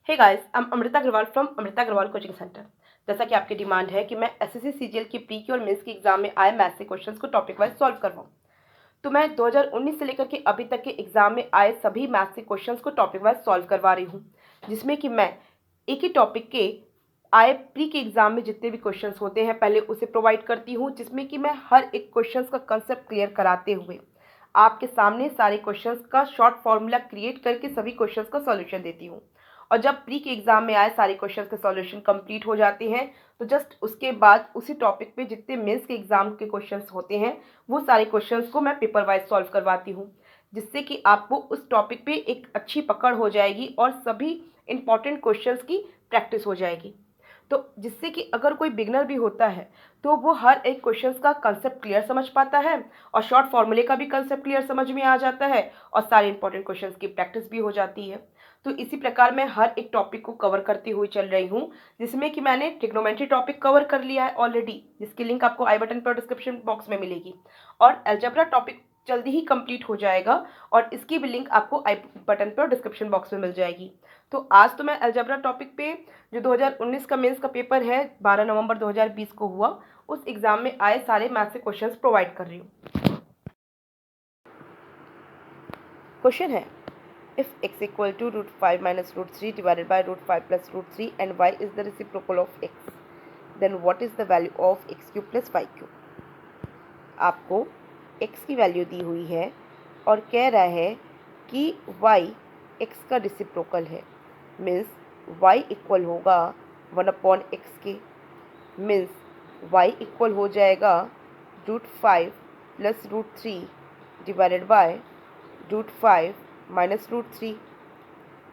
Hey guys, I am Amrita Agarwal from Amrita Agarwal coaching centre. जैसा कि आपकी डिमांड है कि मैं एसएससी सीजीएल की प्री की और मेंस की एग्जाम में आए मैथ से क्वेश्चंस को टॉपिक वाइज सॉल्व करवाऊं, तो मैं 2019 से लेकर के अभी तक के एग्जाम में आए सभी मैथ से क्वेश्चंस को टॉपिक वाइज सॉल्व करवा रही हूँ, जिसमें कि मैं एक ही टॉपिक के आए प्री के एग्जाम में जितने भी क्वेश्चंस होते हैं पहले उसे प्रोवाइड करती हूँ, जिसमें कि मैं हर एक क्वेश्चंस का कंसेप्ट क्लियर कराते हुए आपके सामने सारे क्वेश्चंस का शॉर्ट फॉर्मूला क्रिएट करके सभी क्वेश्चंस का सॉल्यूशन देती हूँ। और जब प्री के एग्जाम में आए सारे क्वेश्चंस के सॉल्यूशन कंप्लीट हो जाते हैं, तो जस्ट उसके बाद उसी टॉपिक पे जितने मेंस के एग्जाम के क्वेश्चंस होते हैं वो सारे क्वेश्चंस को मैं पेपर वाइज सॉल्व करवाती हूँ, जिससे कि आपको उस टॉपिक पे एक अच्छी पकड़ हो जाएगी और सभी इंपॉर्टेंट क्वेश्चंस की प्रैक्टिस हो जाएगी। तो जिससे कि अगर कोई बिगनर भी होता है तो वो हर एक क्वेश्चंस का कंसेप्ट क्लियर समझ पाता है और शॉर्ट फॉर्मूले का भी कंसेप्ट क्लियर समझ में आ जाता है और सारे इंपॉर्टेंट क्वेश्चंस की प्रैक्टिस भी हो जाती है। तो इसी प्रकार मैं हर एक टॉपिक को कवर करती हुई चल रही हूँ, जिसमें कि मैंने ट्रिग्नोमेट्री टॉपिक कवर कर लिया है ऑलरेडी, जिसकी लिंक आपको आई बटन पर डिस्क्रिप्शन बॉक्स में मिलेगी, और अलजेब्रा टॉपिक जल्दी ही कंप्लीट हो जाएगा और इसकी भी लिंक आपको आई बटन पर डिस्क्रिप्शन बॉक्स में मिल जाएगी। तो आज तो मैं अलजेब्रा टॉपिक पे जो 2019 का मेंस का पेपर है 12 नवंबर 2020 को हुआ, उस एग्जाम में आए सारे मैथ से क्वेश्चंस प्रोवाइड कर रही हूँ। क्वेश्चन है, if x equal to root 5 minus root 3 divided by root 5 plus root 3 and y is the reciprocal of x, then what is the value of x cube plus y cube। आपको x की value दी हुई है और कह रहा है कि y x का रिसिप्रोकल है, मीन्स y इक्वल होगा 1/x के, मीन्स y इक्वल हो जाएगा √5 प्लस √3 डिवाइडेड बाय √5 माइनस √3,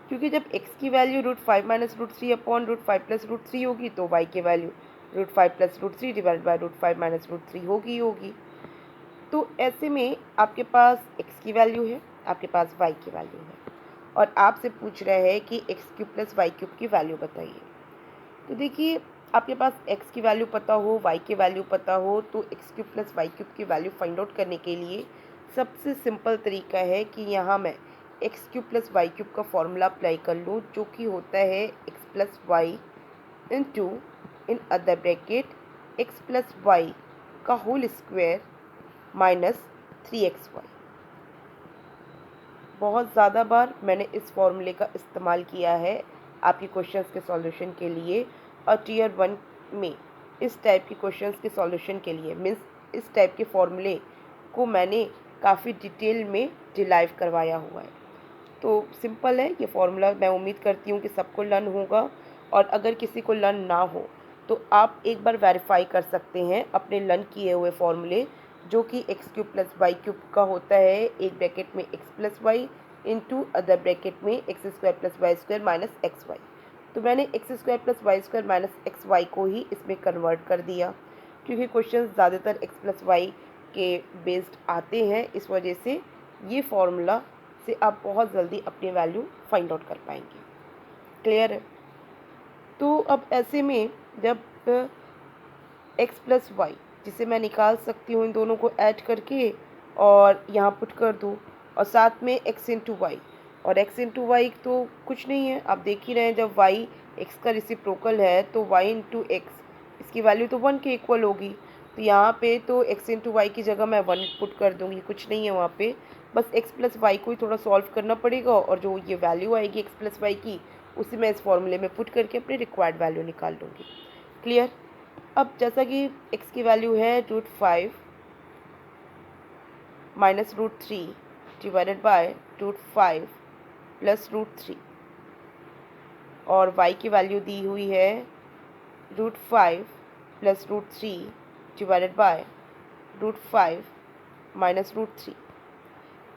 क्योंकि जब x की वैल्यू √5 माइनस √3 अपॉन √5 प्लस √3 होगी तो y की value √5 plus √3 divide by √5 minus √3 होगी। तो ऐसे में आपके पास x की वैल्यू है, आपके पास y की वैल्यू है और आपसे पूछ रहे हैं कि x cube plus Y cube की वैल्यू बताइए। तो देखिए, आपके पास x की वैल्यू पता हो, y की वैल्यू पता हो, तो x cube plus Y cube की वैल्यू फाइंड आउट करने के लिए सबसे सिंपल तरीका है कि यहाँ मैं X cube plus Y cube का फॉर्मूला अप्लाई कर लूँ, जो कि होता है X plus Y into in other bracket x plus Y का होल स्क्वायर माइनस 3xy। बहुत ज़्यादा बार मैंने इस फॉर्मूले का इस्तेमाल किया है आपके क्वेश्चंस के सॉल्यूशन के लिए, और टीयर 1 में इस टाइप के क्वेश्चंस के सॉल्यूशन के लिए मीन्स इस टाइप के फॉर्मूले को मैंने काफ़ी डिटेल में डिराइव करवाया हुआ है। तो सिंपल है ये फॉर्मूला, मैं उम्मीद करती हूँ कि सबको लर्न होगा, और अगर किसी को लर्न ना हो तो आप एक बार वेरीफाई कर सकते हैं अपने लर्न किए हुए फॉर्मूले, जो कि X cube plus Y cube का होता है एक ब्रैकेट में X plus Y into other bracket में X square plus Y square minus X Y. तो मैंने X square plus Y square minus X Y को ही इसमें कन्वर्ट कर दिया, क्योंकि क्वेश्चन ज़्यादातर एक्स प्लस वाई के बेस्ड आते हैं, इस वजह से ये फॉर्मूला से आप बहुत जल्दी अपनी वैल्यू फाइंड आउट कर पाएंगे। क्लियर है? तो अब ऐसे में जब x प्लस वाई, जिसे मैं निकाल सकती हूँ इन दोनों को ऐड करके और यहाँ पुट कर दूँ, और साथ में x इंटू वाई, और x इंटू वाई तो कुछ नहीं है, आप देख ही रहे हैं, जब y x का रिसिप्रोकल है तो y इंटू एक्स, इसकी वैल्यू तो 1 के इक्वल होगी। तो यहाँ पे तो x इंटू वाई की जगह मैं 1 पुट कर दूँगी, कुछ नहीं है वहाँ पे, बस x प्लस वाई को ही थोड़ा सॉल्व करना पड़ेगा, और जो ये वैल्यू आएगी x प्लस वाई की उसी मैं इस फॉर्मूले में पुट करके अपनी रिक्वायर्ड वैल्यू निकाल लूँगी। क्लियर? अब जैसा कि x की वैल्यू है √5 माइनस √3 डिवाइडेड बाय √5 प्लस √3, और y की वैल्यू दी हुई है √5 प्लस √3 डिवाइडेड बाय √5 माइनस √3।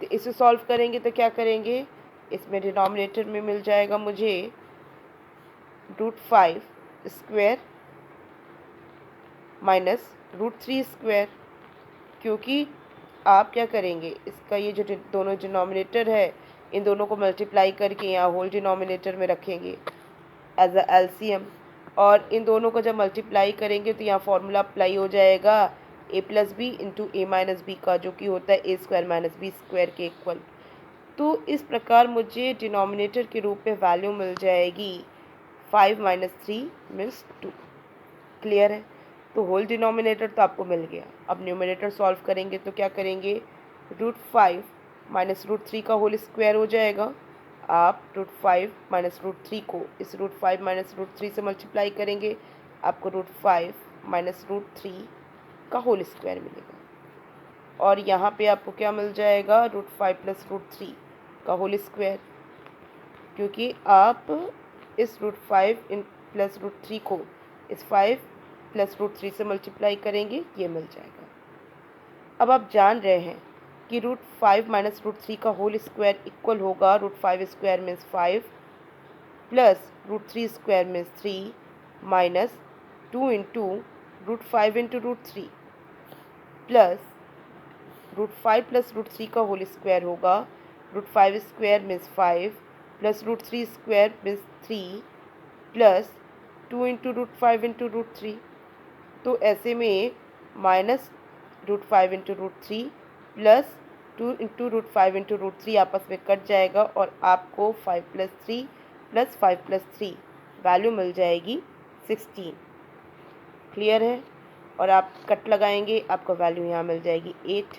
तो इसे सॉल्व करेंगे तो क्या करेंगे, इसमें डिनोमिनेटर में मिल जाएगा मुझे √5 स्क्वायर माइनस √3 स्क्वायर, क्योंकि आप क्या करेंगे, इसका ये जो दोनों डिनोमिनेटर है इन दोनों को मल्टीप्लाई करके यहाँ होल डिनोमिनेटर में रखेंगे एज अ एलसीएम, और इन दोनों को जब मल्टीप्लाई करेंगे तो यहाँ फॉर्मूला अप्लाई हो जाएगा a plus B into A minus B का, जो कि होता है A square minus B square के इक्वल। तो इस प्रकार मुझे डिनोमिनेटर के रूप में वैल्यू मिल जाएगी 5 माइनस 3 मीन्स 2। क्लियर है? तो होल डिनोमिनेटर तो आपको मिल गया। अब न्यूमिनेटर सॉल्व करेंगे तो क्या करेंगे, √5 माइनस √3 का होल स्क्वायर हो जाएगा। आप √5 माइनस √3 को इस √5 माइनस √3 से मल्टीप्लाई करेंगे, आपको √5 माइनस √3 का होल स्क्वायर मिलेगा। और यहाँ पे आपको क्या मिल जाएगा, √5 प्लस √3 का होल स्क्वायर, क्योंकि आप इस √5 इन प्लस √3 को इस 5 प्लस √3 से मल्टीप्लाई करेंगे, ये मिल जाएगा। अब आप जान रहे हैं कि √5 माइनस √3 का होल स्क्वायर इक्वल होगा √5 square means 5 plus √3 square means 3 minus 2 into √5 into √3 plus √5 plus √3 का होल स्क्वायर होगा √5 square means 5 plus √3 square means 3 plus 2 into √5 into √3। तो ऐसे में minus √5 into √3 plus 2 into √5 into √3 आपस में कट जाएगा और आपको 5 प्लस 3 प्लस 5 प्लस 3 वैल्यू मिल जाएगी 16। क्लियर है? और आप कट लगाएंगे, आपको वैल्यू यहाँ मिल जाएगी 8।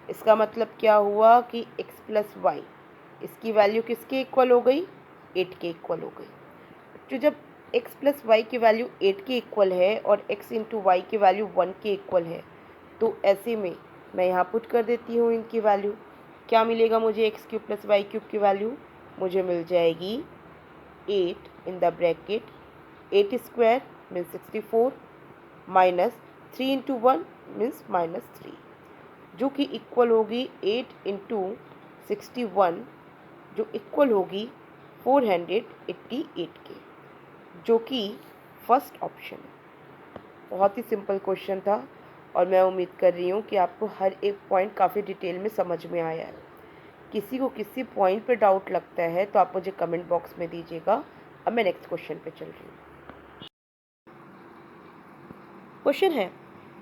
इसका मतलब क्या हुआ कि x प्लस वाई, इसकी वैल्यू किसके इक्वल हो गई, 8 के इक्वल हो गई। तो जब x प्लस वाई की वैल्यू 8 के इक्वल है और x इंटू वाई की वैल्यू 1 के इक्वल है, तो ऐसे में मैं यहाँ पुट कर देती हूँ इनकी वैल्यू। क्या मिलेगा मुझे, x cube plus Y cube की वैल्यू मुझे मिल जाएगी 8 in the bracket 8 square means 64 minus 3 into 1 means -3, जो कि इक्वल होगी 8 इंटू 61, जो इक्वल होगी 488 के, जो कि फर्स्ट ऑप्शन है। बहुत ही सिंपल क्वेश्चन था और मैं उम्मीद कर रही हूँ कि आपको हर एक पॉइंट काफ़ी डिटेल में समझ में आया है। किसी को किसी पॉइंट पे डाउट लगता है तो आप मुझे कमेंट बॉक्स में दीजिएगा। अब मैं नेक्स्ट क्वेश्चन पे चल रही हूँ। क्वेश्चन है,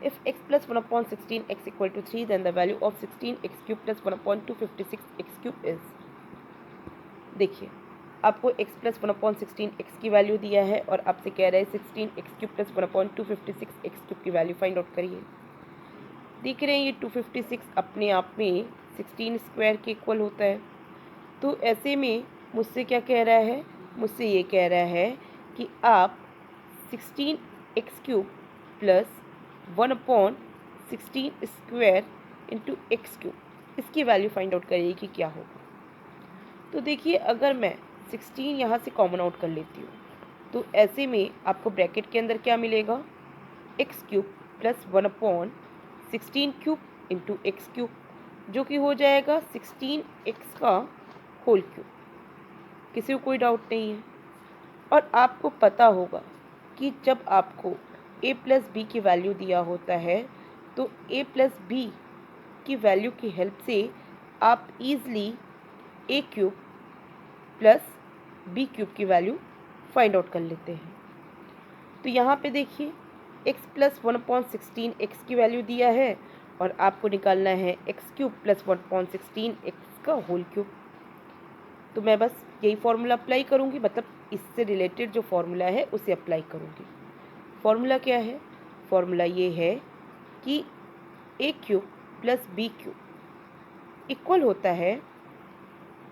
if x plus 1/16 x equal to 3 then the value of 16 x cube plus 1/256 x cube is। देखिए, आपको x प्लस 1/16 x की वैल्यू दिया है और आपसे कह रहा है 16 x cube plus 1/256 x cube की वैल्यू फाइंड आउट करिए। देख रहे हैं ये 256 अपने आप में 16 स्क्वायर के इक्वल होता है। तो ऐसे में मुझसे क्या कह रहा है, मुझसे ये कह रहा है कि आप 16 x cube plus 1/16 square into x cube, इसकी वैल्यू फाइंड आउट करिए कि क्या होगा। तो देखिए, अगर मैं 16 यहाँ से कॉमन आउट कर लेती हूँ तो ऐसे में आपको ब्रैकेट के अंदर क्या मिलेगा, x cube plus 1/16 cube into x cube, जो कि हो जाएगा 16x का होल क्यूब। किसी को कोई डाउट नहीं है। और आपको पता होगा कि जब आपको a प्लस बी की वैल्यू दिया होता है तो a प्लस बी की वैल्यू की हेल्प से आप easily a cube plus B cube की वैल्यू फाइंड आउट कर लेते हैं। तो यहाँ पे देखिए, x प्लस 1/16 x की वैल्यू दिया है और आपको निकालना है x क्यूब प्लस 1/16 x का होल क्यूब। तो मैं बस यही फार्मूला अप्लाई करूँगी, मतलब इससे रिलेटेड जो फार्मूला है उसे अप्लाई करूँगी। फार्मूला क्या है, फार्मूला ये है कि a cube plus B cube equal होता है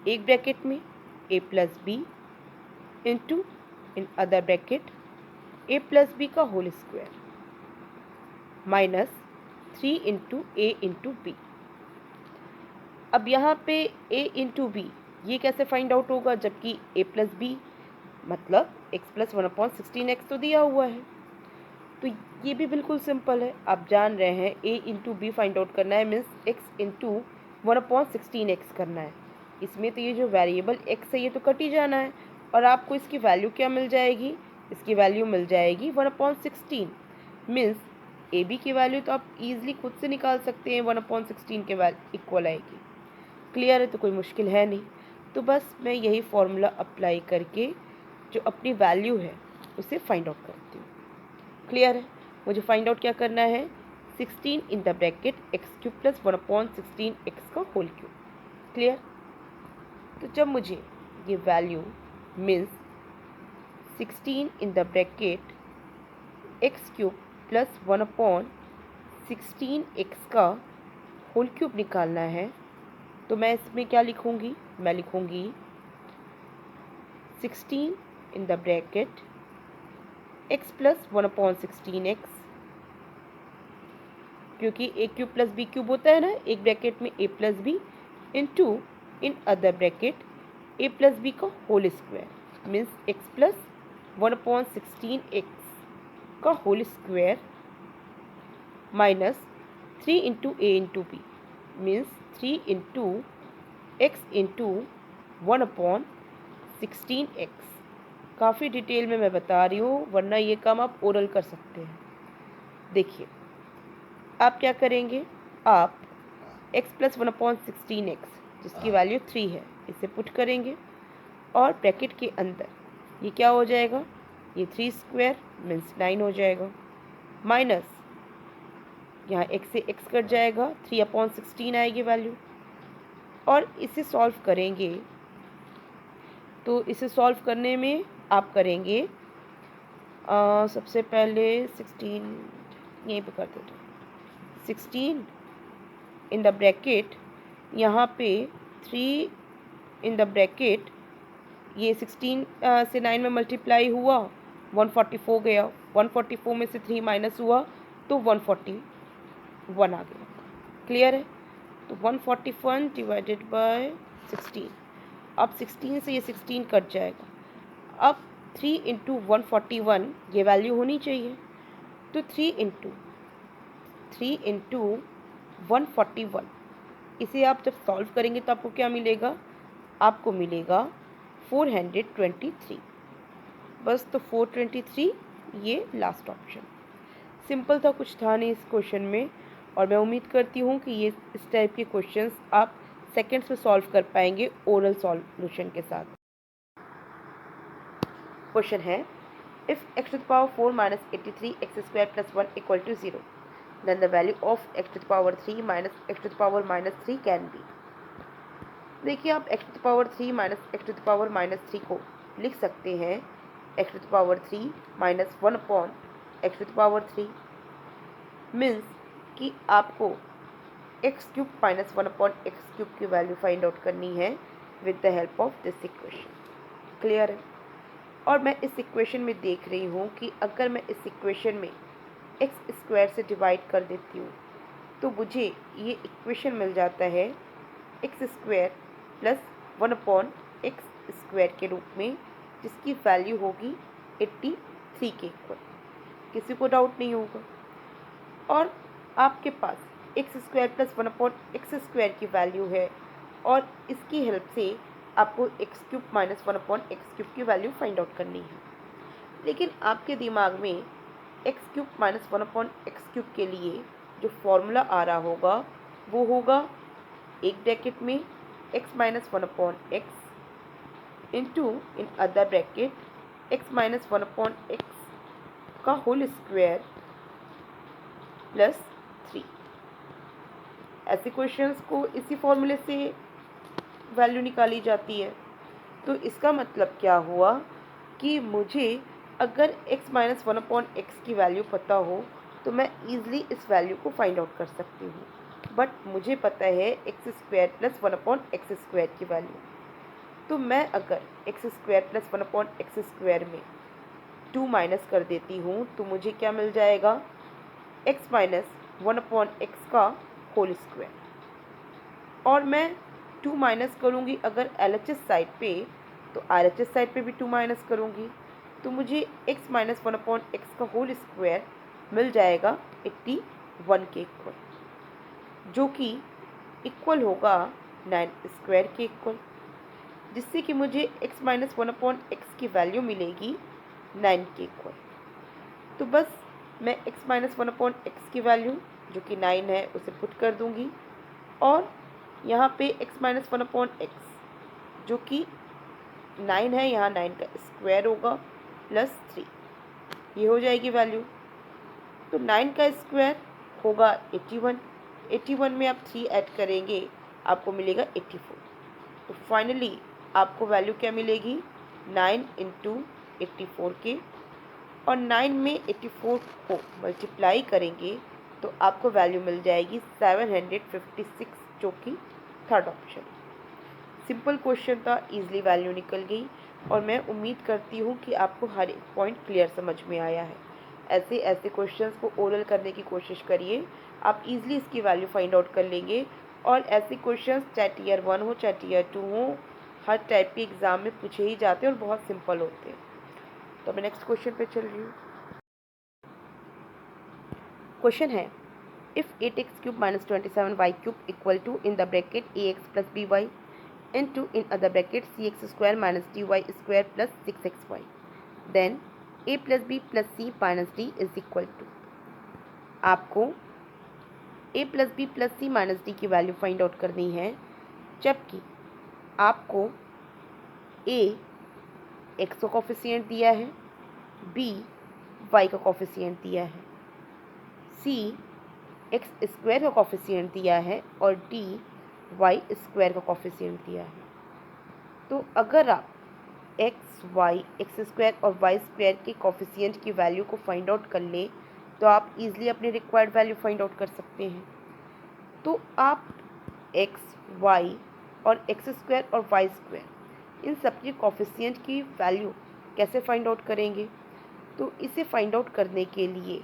एक ब्रैकेट में a plus B into in other bracket a plus B का whole square minus 3 into A into B. अब यहाँ पे a इंटू बी ये कैसे फाइंड आउट होगा, जबकि a प्लस बी मतलब x प्लस 1/16 तो दिया हुआ है। तो ये भी बिल्कुल सिंपल है, आप जान रहे हैं a into b find out करना है मीन्स x इंटू 1/16 करना है। इसमें तो ये जो वेरिएबल x है ये तो कट ही जाना है और आपको इसकी वैल्यू क्या मिल जाएगी, इसकी वैल्यू मिल जाएगी 1/16 मीन्स ए बी की वैल्यू तो आप इजीली खुद से निकाल सकते हैं, 1/16 के इक्वल आएगी। क्लियर है? तो कोई मुश्किल है नहीं। तो बस मैं यही फार्मूला अप्लाई करके जो अपनी वैल्यू है उसे फाइंड आउट करती हूँ। क्लियर है? मुझे फाइंड आउट क्या करना है, 16 in the bracket x cube plus 1/16 X का होल क्यूब। क्लियर? तो जब मुझे ये value means 16 in the bracket x cube plus 1/16 X का होल क्यूब निकालना है, तो मैं इसमें क्या लिखूँगी, मैं लिखूँगी 16 in the bracket x plus 1/16 X, क्योंकि A cube plus B cube होता है ना एक ब्रैकेट में A plus B, into in other bracket A plus B का whole square means X plus 1/16 X का whole square minus 3 into A into B means 3 into X into 1/16 X. काफ़ी detail में मैं बता रही हूँ, वरना ये काम आप ओरल कर सकते हैं। देखिए आप क्या करेंगे, आप x प्लस 1/16 एक्स जिसकी वैल्यू 3 है इसे पुट करेंगे और ब्रैकेट के अंदर ये क्या हो जाएगा, ये 3 स्क्वायर मीन्स 9 हो जाएगा, माइनस यहाँ x से x कट जाएगा, 3/16 आएगी वैल्यू। और इसे सॉल्व करेंगे तो इसे सॉल्व करने में आप करेंगे सबसे पहले 16 यहीं पे कर देते, 16 इन द ब्रैकेट यहाँ पे 3 इन द ब्रैकेट, ये 16 से 9 में मल्टीप्लाई हुआ 144 गया, 144 में से 3 माइनस हुआ तो 141 आ गया। क्लियर है? तो 141 डिवाइडेड बाय 16, अब 16 से ये 16 कट जाएगा। अब 3 इंटू 141 ये वैल्यू होनी चाहिए, तो 3 इंटू 141 इसे आप जब सॉल्व करेंगे तो आपको क्या मिलेगा, आपको मिलेगा 423। बस तो 423 ये लास्ट ऑप्शन। सिंपल था, कुछ था नहीं इस क्वेश्चन में, और मैं उम्मीद करती हूँ कि ये इस टाइप के क्वेश्चंस आप सेकंड्स में सॉल्व कर पाएंगे ओरल सॉल्यूशन के साथ। क्वेश्चन है, if x to the power 4 minus 83 x square plus 1 equal to 0, then the value of x to the power 3 minus x to the power minus 3 can be। देखिए आप x to the power 3 minus x to the power minus 3 को लिख सकते हैं x to the power 3 minus 1 upon x to the power 3, means कि आपको x cube minus 1 upon X cube की value find out करनी है with the help of this equation. Clear है? और मैं इस इक्वेशन में देख रही हूँ कि अगर मैं इस इक्वेशन में एक्स स्क्वायर से डिवाइड कर देती हूँ तो मुझे ये इक्वेशन मिल जाता है x square plus 1 upon X square के रूप में, जिसकी वैल्यू होगी 83 के इक्वल। किसी को डाउट नहीं होगा। और आपके पास X square plus 1 upon X square की वैल्यू है, और इसकी हेल्प से आपको X cube minus 1 upon X cube की वैल्यू फाइंड आउट करनी है। लेकिन आपके दिमाग में X cube minus 1 upon X cube के लिए जो फॉर्मूला आ रहा होगा वो होगा एक ब्रैकेट में x minus 1 upon x into in other bracket x minus 1 upon x का होल स्क्वायर प्लस 3। ऐसे क्वेश्चंस को इसी फॉर्मूले से वैल्यू निकाली जाती है। तो इसका मतलब क्या हुआ कि मुझे अगर x माइनस 1 अपॉन एक्स की वैल्यू पता हो तो मैं ईज़िली इस वैल्यू को फाइंड आउट कर सकती हूँ। बट मुझे पता है x square plus 1 upon X square की वैल्यू, तो मैं अगर x square plus 1 upon X square में 2 माइनस कर देती हूँ तो मुझे क्या मिल जाएगा, x माइनस 1 अपॉन एक्स का होल स्क्वायर। और मैं 2 माइनस करूँगी अगर LHS साइड पे, तो RHS साइड पे भी 2 माइनस करूँगी, तो मुझे x माइनस 1 अपॉन एक्स का होल स्क्वायर मिल जाएगा 81 के इक्वल, जो कि इक्वल होगा 9 स्क्वायर के इक्वल, जिससे कि मुझे x माइनस 1 अपॉन एक्स की वैल्यू मिलेगी 9 के इक्वल। तो बस मैं x माइनस 1 अपॉन एक्स की वैल्यू जो कि 9 है उसे पुट कर दूँगी, और यहाँ पे x माइनस 1 अपॉन एक्स जो कि 9 है, यहाँ 9 का स्क्वायर होगा प्लस 3, ये हो जाएगी वैल्यू। तो 9 का स्क्वायर होगा 81, 81 में आप 3 ऐड करेंगे आपको मिलेगा 84। तो फाइनली आपको वैल्यू क्या मिलेगी 9 इंटू 84 के, और 9 में 84 को मल्टीप्लाई करेंगे तो आपको वैल्यू मिल जाएगी 756, जो कि थर्ड ऑप्शन। सिंपल क्वेश्चन था, इजीली वैल्यू निकल गई, और मैं उम्मीद करती हूँ कि आपको हर एक पॉइंट क्लियर समझ में आया है। ऐसे ऐसे क्वेश्चंस को ओरल करने की कोशिश करिए, आप इजीली इसकी वैल्यू फाइंड आउट कर लेंगे। और ऐसे क्वेश्चंस चाहे टीयर 1 हो चाहे टीयर 2 हो, हर टाइप के एग्ज़ाम में पूछे ही जाते हैं और बहुत सिंपल होते हैं। तो मैं नेक्स्ट क्वेश्चन पे चल रही हूँ। क्वेश्चन है, if 8x cube minus 27y cube equal to in the bracket ax plus by into in other bracket cx square minus dy square plus 6xy, then a plus b plus c minus d is equal to, आपको a plus b plus c minus d की value find out करनी है, जबकि आपको a x का coefficient दिया है, b y का कोफिशिएंट दिया है, c x स्क्वायर का कोफिशिएंट दिया है और d y स्क्वायर का कोफिशिएंट दिया है। तो अगर आप एक्स स्क्वायर और वाई स्क्वायर के कोफिशिएंट की वैल्यू को फाइंड आउट कर लें तो आप इजीली अपनी रिक्वायर्ड वैल्यू फाइंड आउट कर सकते हैं। तो आप एक्स वाई और एक्स स्क्वायर और वाई स्क्वायर इन सब के कोफिशिएंट की वैल्यू कैसे फाइंड आउट करेंगे? तो इसे फाइंड आउट करने के लिए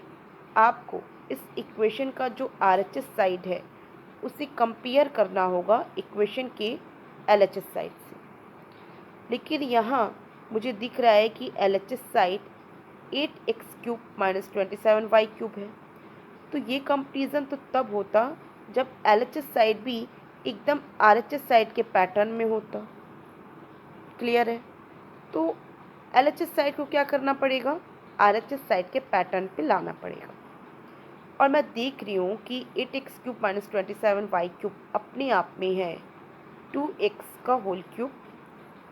आपको इस इक्वेशन का जो RHS साइड है उसे कंपेयर करना होगा इक्वेशन के LHS साइड से। लेकिन यहाँ मुझे दिख रहा है कि LHS side 8x cube minus 27y cube है। तो ये कंपेरिजन तो तब होता जब LHS साइड भी एकदम RHS साइड के पैटर्न में होता। क्लियर है? तो LHS साइड को क्या करना पड़ेगा? RHS साइड के पैटर्न पे लाना पड़ेगा। और मैं देख रही हूँ कि 8x cube minus 27y cube अपने आप में है 2x का होल क्यूब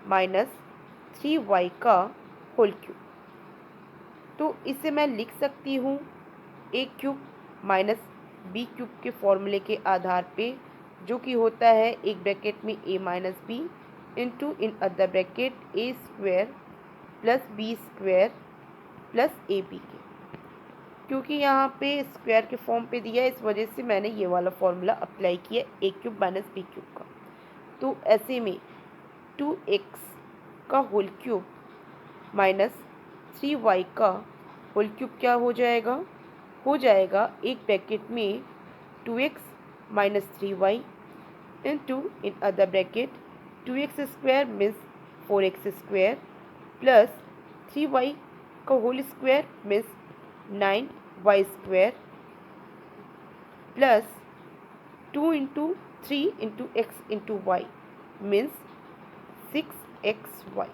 माइनस 3y का होल क्यूब। तो इसे मैं लिख सकती हूँ a cube minus b cube के फॉर्मूले के आधार पे, जो कि होता है एक ब्रैकेट में a minus b into in other bracket a square plus b square plus a b के। क्योंकि यहाँ पे स्क्वायर के फॉर्म पे दिया है, इस वजह से मैंने ये वाला फॉर्मूला अप्लाई किया a cube minus b cube का। तो ऐसे में 2x का होल क्यूब माइनस 3y का होल क्यूब क्या हो जाएगा? हो जाएगा एक ब्रैकेट में 2x minus 3y into in other bracket 2x square means 4x square plus 3y का whole square means 9y square plus 2 into 3 into x into y means 6xy।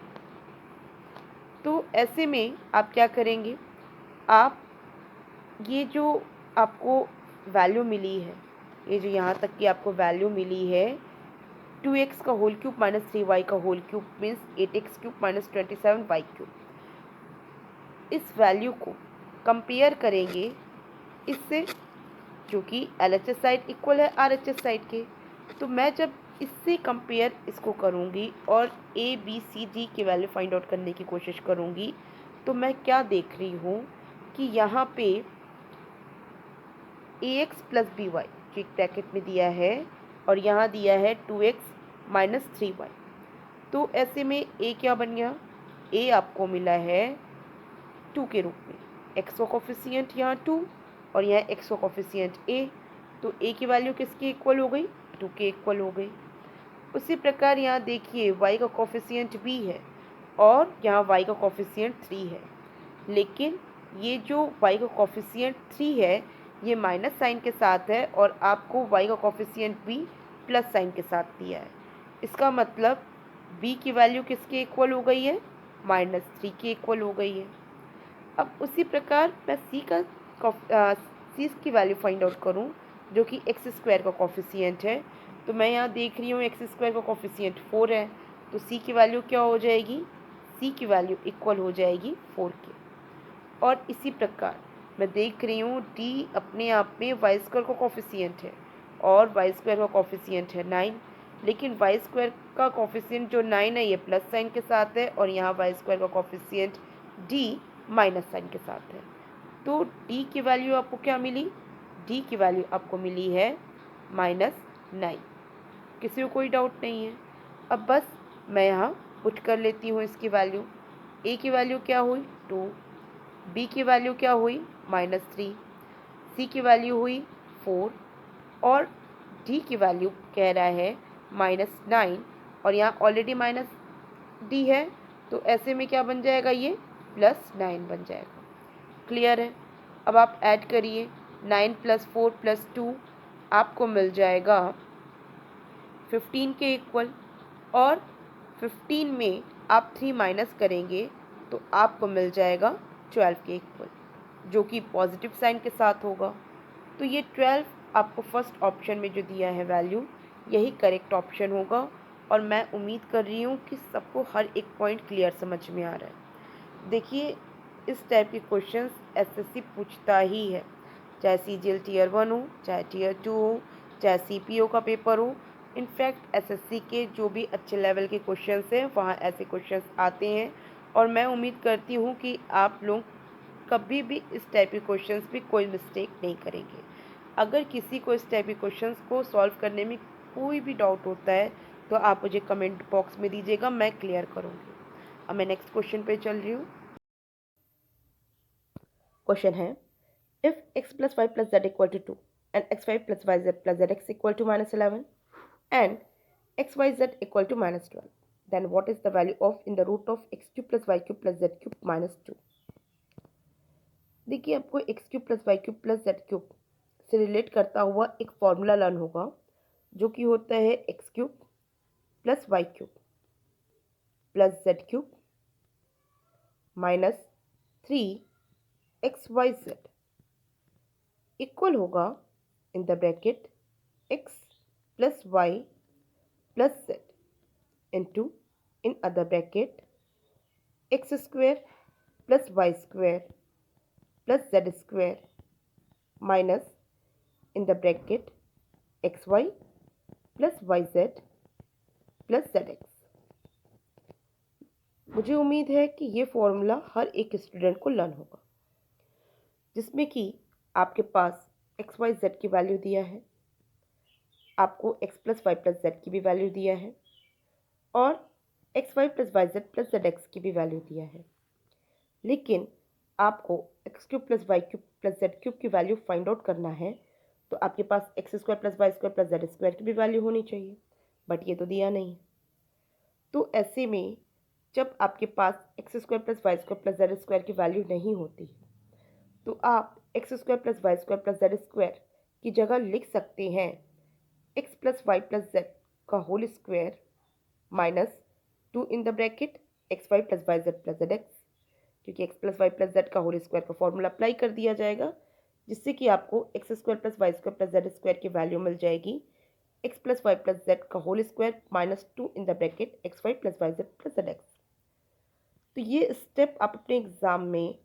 तो ऐसे में आप क्या करेंगे? आप ये जो आपको वैल्यू मिली है, ये जो यहाँ तक की आपको वैल्यू मिली है 2x का होल क्यूब माइनस 3y का whole cube means 8x cube minus 27y cube, इस वैल्यू को कंपेयर करेंगे इससे, जो कि LHS साइड इक्वल है RHS साइड के। तो मैं जब इससे कंपेयर इसको करूँगी और A B C D की वैल्यू फाइंड आउट करने की कोशिश करूँगी, तो मैं क्या देख रही हूँ कि यहाँ पे ax प्लस बी वाई जो एक ब्रैकेट में दिया है और यहाँ दिया है 2x माइनस 3y। तो ऐसे में a क्या बन गया? a आपको मिला है 2 के रूप में, x का कोफिशिएंट यहाँ 2 और यहाँ x का कोफिशिएंट a। तो a की वैल्यू किसके इक्वल हो गई? 2 के इक्वल हो गई। उसी प्रकार यहाँ देखिए y का कोफिशिएंट b है और यहाँ y का कोफिशिएंट 3 है, लेकिन ये जो y का कोफिशिएंट 3 है ये माइनस साइन के साथ है और आपको y का कोफिशिएंट b प्लस साइन के साथ दिया है। इसका मतलब b की वैल्यू किसके इक्वल हो गई है? -3 के इक्वल हो गई है। अब उसी प्रकार मैं c की वैल्यू फाइंड आउट करूं, जो कि एक्स स्क्वायर का कोफिशिएंट है। तो मैं यहाँ देख रही हूँ एक्स स्क्वायर का कोफिशिएंट 4 है, तो c की वैल्यू क्या हो जाएगी? c की वैल्यू इक्वल हो जाएगी 4 के। और इसी प्रकार मैं देख रही हूँ d अपने आप में वाई स्क्वायर का कोफिशिएंट है और वाई स्क्वायर का कोफिशिएंट है 9, लेकिन वाई स्क्वायर का कॉफिशिएंट जो 9 है ये प्लस साइन के साथ है और यहाँ वाई स्क्वायर का कॉफिशिएंट डी माइनस साइन के साथ है। तो डी की वैल्यू आपको क्या मिली? डी की वैल्यू आपको मिली है -9। किसी को कोई डाउट नहीं है? अब बस मैं यहाँ पुट कर लेती हूँ इसकी वैल्यू। ए की वैल्यू क्या हुई? 2। बी की वैल्यू क्या हुई? -3। सी की वैल्यू हुई 4 और डी की वैल्यू कह रहा है -9 और यहाँ ऑलरेडी माइनस डी है, तो ऐसे में क्या बन जाएगा? ये +9 बन जाएगा। क्लियर है? अब आप ऐड करिए 9 + 4 + 2 आपको मिल जाएगा 15 के इक्वल और 15 में आप 3 माइनस करेंगे तो आपको मिल जाएगा 12 के इक्वल, जो कि पॉजिटिव साइन के साथ होगा। तो ये 12 आपको फर्स्ट ऑप्शन में जो दिया है वैल्यू, यही करेक्ट ऑप्शन होगा और मैं उम्मीद कर रही हूँ कि सबको हर एक पॉइंट क्लियर समझ में आ रहा है। देखिए, इस टाइप के क्वेश्चंस एसएससी पूछता ही है, चाहे सीजीएल टीयर 1 हो, चाहे टीयर 2 हो, चाहे सीपीओ का पेपर हो। इनफैक्ट एसएससी के जो भी अच्छे लेवल के क्वेश्चंस हैं वहाँ ऐसे क्वेश्चंस आते हैं और मैं उम्मीद करती हूँ कि आप लोग कभी भी इस टाइप के क्वेश्चंस पे कोई मिस्टेक नहीं करेंगे। अगर किसी को इस टाइप के क्वेश्चंस को सॉल्व करने में कोई भी डाउट होता है तो आप मुझे कमेंट बॉक्स में दीजिएगा, मैं क्लियर करूँगी। अब मैं नेक्स्ट क्वेश्चन पे चल रही हूँ। क्वेश्चन है, if x + y + z = 2 and x5 + yz + zx = -11 and xyz = -12, then what is the value of in the root of x³ + y³ + z³ -2? देखिए, आपको x³ + y³ + z³ से रिलेट करता हुआ एक फॉर्मूला लर्न होगा, जो कि होता है x³ + y³ + z³ -3xyz equal होगा in the bracket x + y + z into in other bracket x² + y² + z² minus in the bracket xy + yz + zx। मुझे उम्मीद है कि ये फॉर्मूला हर एक स्टूडेंट को लर्न होगा, जिसमें कि आपके पास एक्स वाई जेड की वैल्यू दिया है, आपको x + y + z की भी वैल्यू दिया है और xy + yz + zx की भी वैल्यू दिया है। लेकिन आपको x³ + y³ + z³ की वैल्यू फाइंड आउट करना है, तो आपके पास x² + y² + z² की भी वैल्यू होनी चाहिए, बट ये तो दिया नहीं। तो ऐसे में जब आपके पास x² + y² + z² की वैल्यू नहीं होती, तो आप x² + y² + z² की जगह लिख सकते हैं x + y + z का whole square minus 2 in the bracket xy + yz + zx, क्योंकि x + y + z का होल स्क्वायर का फॉर्मूला अप्लाई कर दिया जाएगा, जिससे कि आपको x² + y² + z² की वैल्यू मिल जाएगी x + y + z का whole square minus 2 in the bracket xy + yz + zx। तो ये स्टेप आप अपने एग्ज़ाम में